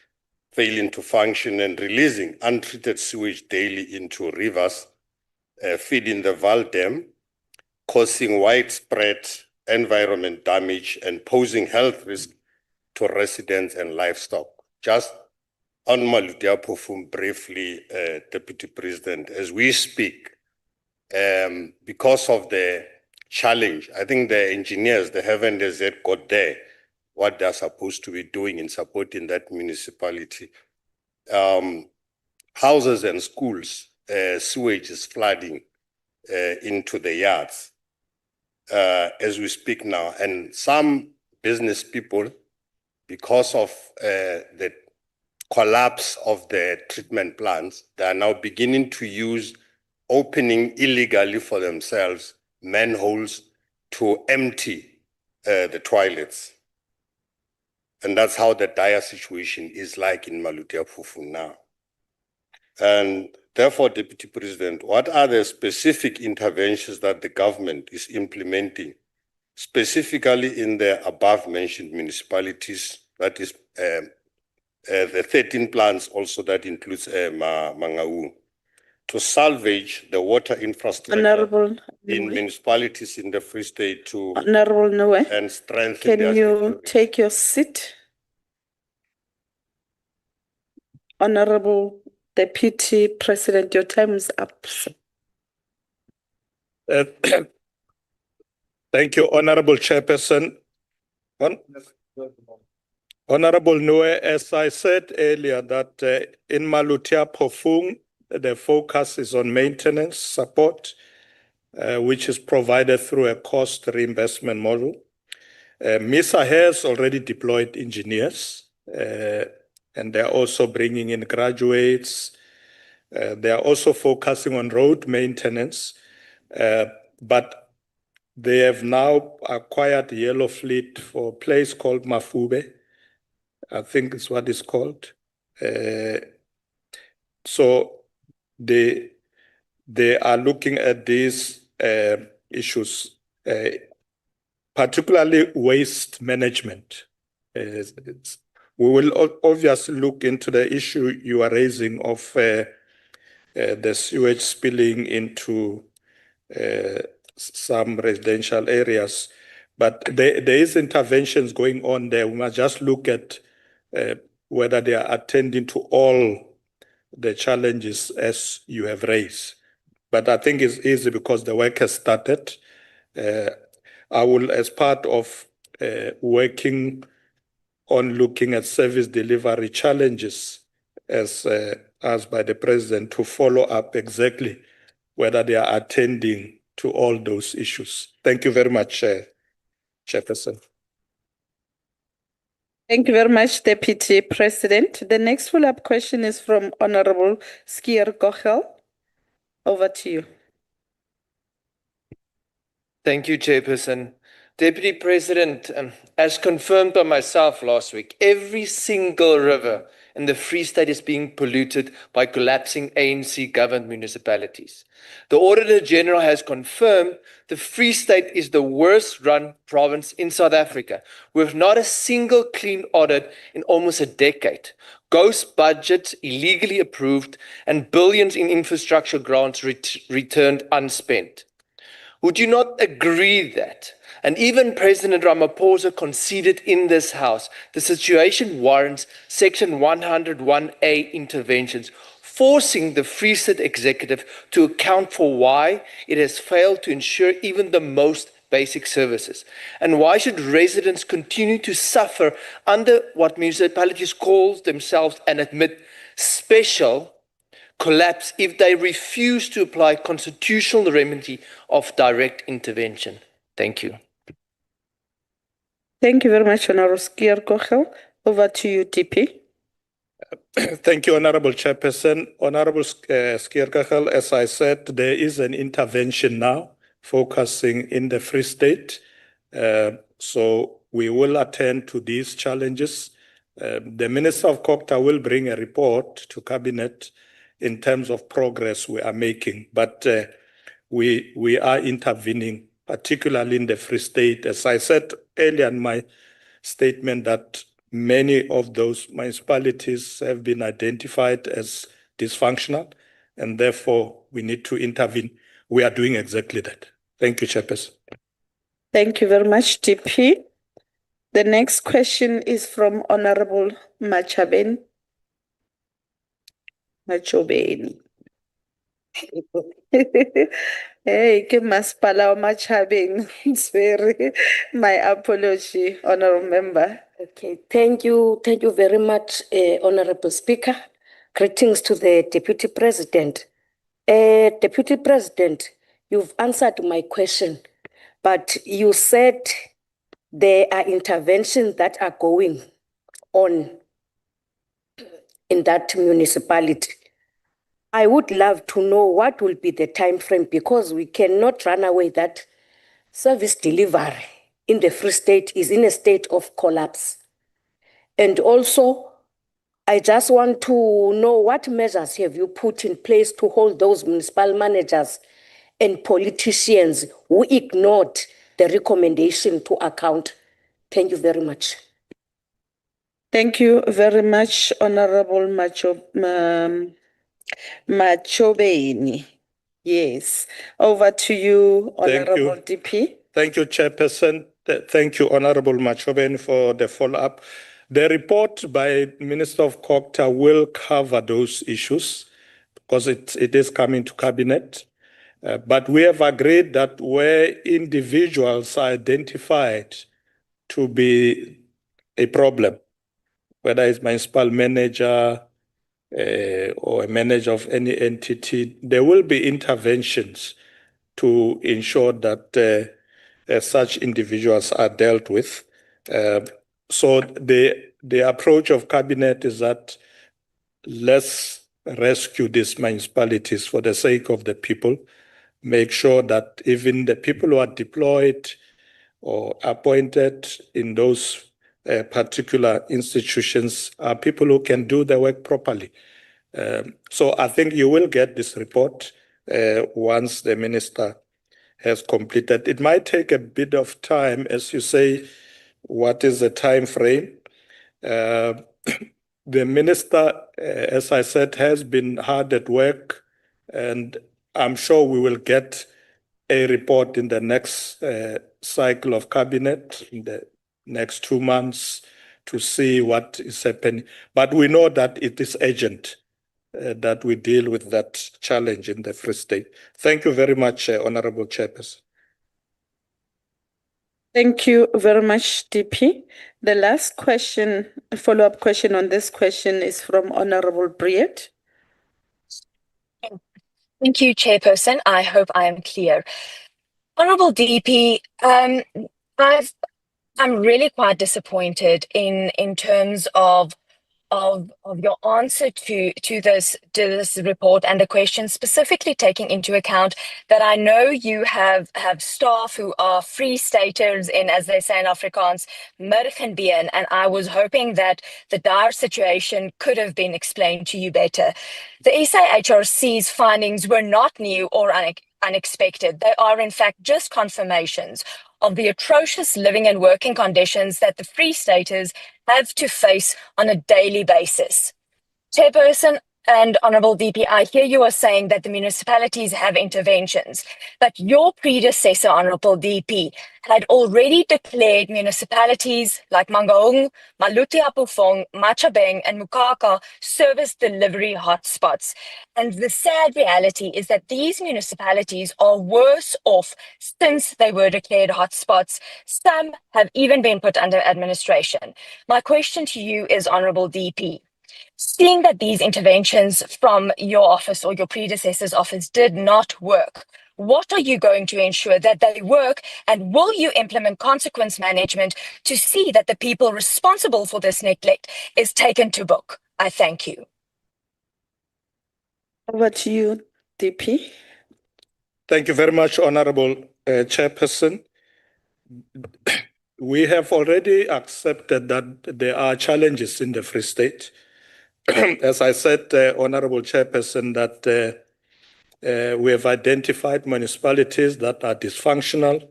failing to function and releasing untreated sewage daily into rivers, feeding the Val Dam, causing widespread environment damage and posing health risk to residents and livestock. Just on Malutia Phofung briefly, Deputy President, as we speak, because of the challenge, I think the engineers, they haven't as yet got there what they're supposed to be doing in supporting that municipality. Houses and schools, sewage is flooding into the yards as we speak now. And some business people, because of the collapse of the treatment plants, they are now beginning to use opening illegally for themselves manholes to empty the toilets. And that's how the dire situation is like in Malutia Phofung now. And therefore, Deputy President, what are the specific interventions that the government is implementing, specifically in the above-mentioned municipalities, that is the 13 plants also that includes Mangaung, to salvage the water infrastructure in municipalities in the Free State to and strengthen can you take your seat? Honorable Deputy President, your time is up. Thank you, Honorable Chairperson. Honorable Noe, as I said earlier, that in Malutia Pofung, the focus is on maintenance support, which is provided through a cost reimbursement model. MISA has already deployed engineers, and they're also bringing in graduates. They are also focusing on road maintenance, but they have now acquired yellow fleet for a place called Mafube. I think it's what it's called. So they are looking at these issues, particularly waste management. We will obviously look into the issue you are raising of the sewage spilling into some residential areas. But there is interventions going on there. We must just look at whether they are attending to all the challenges as you have raised. But I think it's easy because the work has started. I will, as part of working on looking at service delivery challenges as asked by the President, to follow up exactly whether they are attending to all those issues. Thank you very much, Chairperson. Thank you very much, Deputy President. The next follow-up question is from Honorable Skier Gochel. Over to you. Thank you, Chairperson. Deputy President, as confirmed by myself last week, every single river in the Free State is being polluted by collapsing ANC-governed municipalities. The Auditor General has confirmed the Free State is the worst-run province in South Africa, with not a single clean audit in almost a decade, ghost budgets illegally approved, and billions in infrastructure grants returned unspent. Would you not agree that, and even President Ramaphosa conceded in this House, the situation warrants Section 101A interventions, forcing the Free State Executive to account for why it has failed to ensure even the most basic services? And why should residents continue to suffer under what municipalities call themselves and admit special collapse if they refuse to apply constitutional remedy of direct intervention? Thank you. Thank you very much, Honorable Skier Gochel. Over to you, DP. Thank you, Honorable Chairperson. Honorable Skier Gochel, as I said, there is an intervention now focusing in the Free State. So we will attend to these challenges. The Minister of COGTA will bring a report to Cabinet in terms of progress we are making. But we are intervening, particularly in the Free State. As I said earlier in my statement, that many of those municipalities have been identified as dysfunctional, and therefore we need to intervene. We are doing exactly that. Thank you, Chairperson. Thank you very much, DP. The next question is from Honorable Machobeni. Hey, ke Masipala wa Machabeng. It's very, my apology, Honorable Member. Okay, thank you very much, Honorable Speaker. Greetings to the Deputy President. Deputy President, you've answered my question, but you said there are interventions that are going on in that municipality. I would love to know what will be the time frame, because we cannot run away that service delivery in the Free State is in a state of collapse. And also, I just want to know what measures have you put in place to hold those municipal managers and politicians who ignored the recommendation to account. Thank you very much. Thank you very much, Honorable Machobeni. Yes. Over to you, Honorable DP. Thank you, Chairperson. Thank you, Honorable Machobeni, for the follow-up. The report by Minister of COGTA will cover those issues because it is coming to Cabinet. But we have agreed that where individuals are identified to be a problem, whether it's municipal manager or a manager of any entity, there will be interventions to ensure that such individuals are dealt with. So the approach of cabinet is that let's rescue these municipalities for the sake of the people, make sure that even the people who are deployed or appointed in those particular institutions are people who can do the work properly. So I think you will get this report once the minister has completed. It might take a bit of time, as you say, what is the time frame? The minister, as I said, has been hard at work, and I'm sure we will get a report in the next cycle of cabinet, in the next 2 months, to see what is happening. But we know that it is urgent that we deal with that challenge in the Free State. Thank you very much, Honorable Chairperson. Thank you very much, DP. The last question, a follow-up question on this question is from Honorable Briet. Thank you, Chairperson. I hope I am clear. Honorable DP, I'm really quite disappointed in terms of your answer to this report and the question, specifically taking into account that I know you have staff who are free staters in, as they say in Afrikaans, middenbeen, and I was hoping that the dire situation could have been explained to you better. The SAHRC's findings were not new or unexpected. They are in fact just confirmations of the atrocious living and working conditions that the Free Staters have to face on a daily basis. Chairperson and Honourable DP, I hear you are saying that the municipalities have interventions, but your predecessor, Honourable DP, had already declared municipalities like Mangaung, Maluti Apufong, Machabeng, and Mukaka service delivery hotspots. And the sad reality is that these municipalities are worse off since they were declared hotspots. Some have even been put under administration. My question to you is, Honourable DP, seeing that these interventions from your office or your predecessor's office did not work, what are you going to ensure that they work, and will you implement consequence management to see that the people responsible for this neglect is taken to book? I thank you. Over to you, DP. Thank you very much, Honorable Chairperson. We have already accepted that there are challenges in the Free State. As I said, Honorable Chairperson, that we have identified municipalities that are dysfunctional,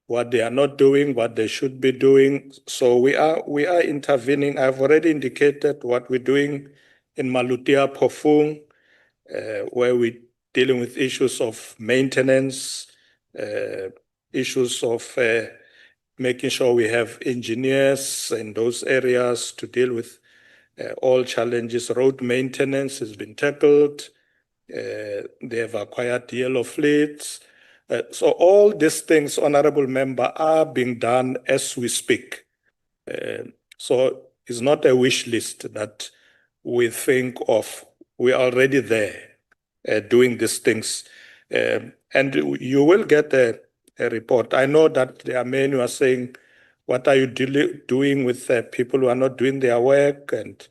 what they are not doing, what they should be doing. So we are intervening. I've already indicated what we're doing in Malutia Pofung, where we're dealing with issues of maintenance, issues of making sure we have engineers in those areas to deal with all challenges. Road maintenance has been tackled. They have acquired yellow fleets. So all these things, Honorable Member, are being done as we speak. So it's not a wish list that we think of. We're already there doing these things. And you will get a report. I know that there are many who are saying, what are you doing with people who are not doing their work and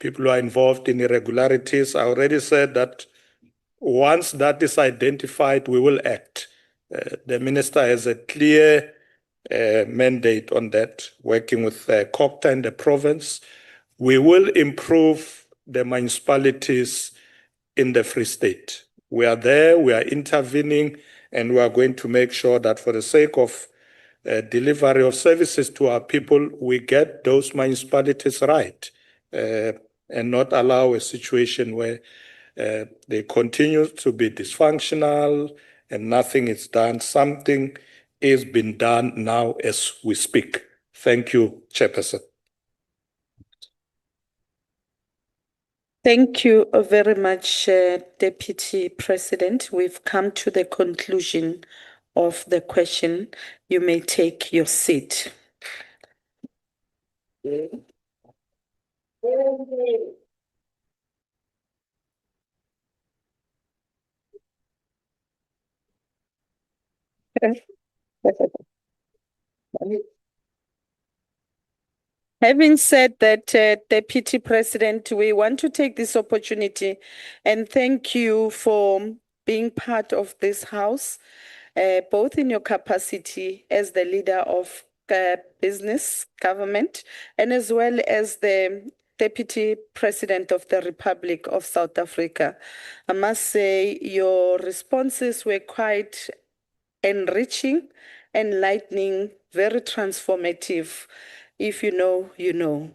people who are involved in irregularities? I already said that once that is identified, we will act. The minister has a clear mandate on that, working with COPTA in the province. We will improve the municipalities in the Free State. We are there, we are intervening, and we are going to make sure that for the sake of delivery of services to our people, we get those municipalities right and not allow a situation where they continue to be dysfunctional and nothing is done. Something is being done now as we speak. Thank you, Chairperson. Thank you very much, Deputy President. We've come to the conclusion of the question. You may take your seat. Having said that, Deputy President, we want to take this opportunity and thank you for being part of this House, both in your capacity as the leader of business government and as well as the Deputy President of the Republic of South Africa. I must say your responses were quite enriching, enlightening, very transformative. If you know, you know.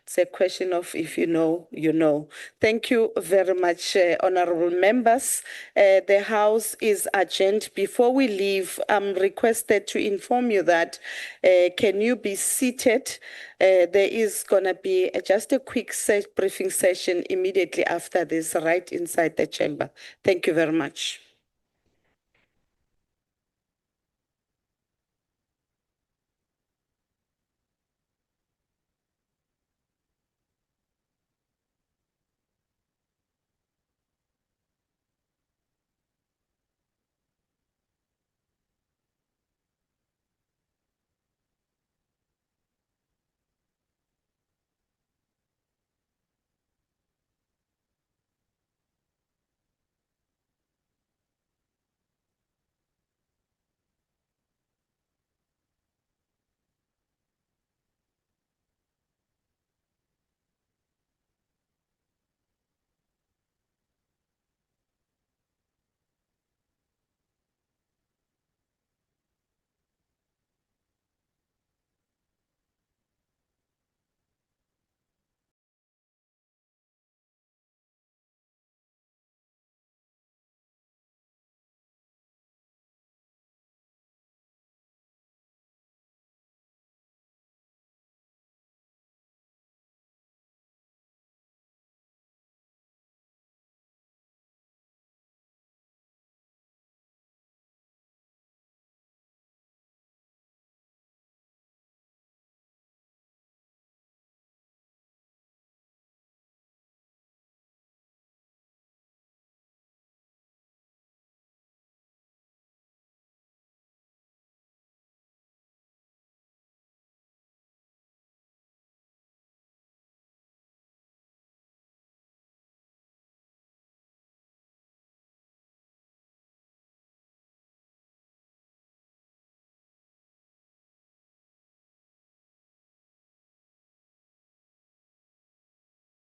It's a question of if you know, you know. Thank you very much, honorable members. The House is adjourned. Before we leave, I'm requested to inform you that can you be seated? There is going to be just a quick briefing session immediately after this, right inside the chamber. Thank you very much.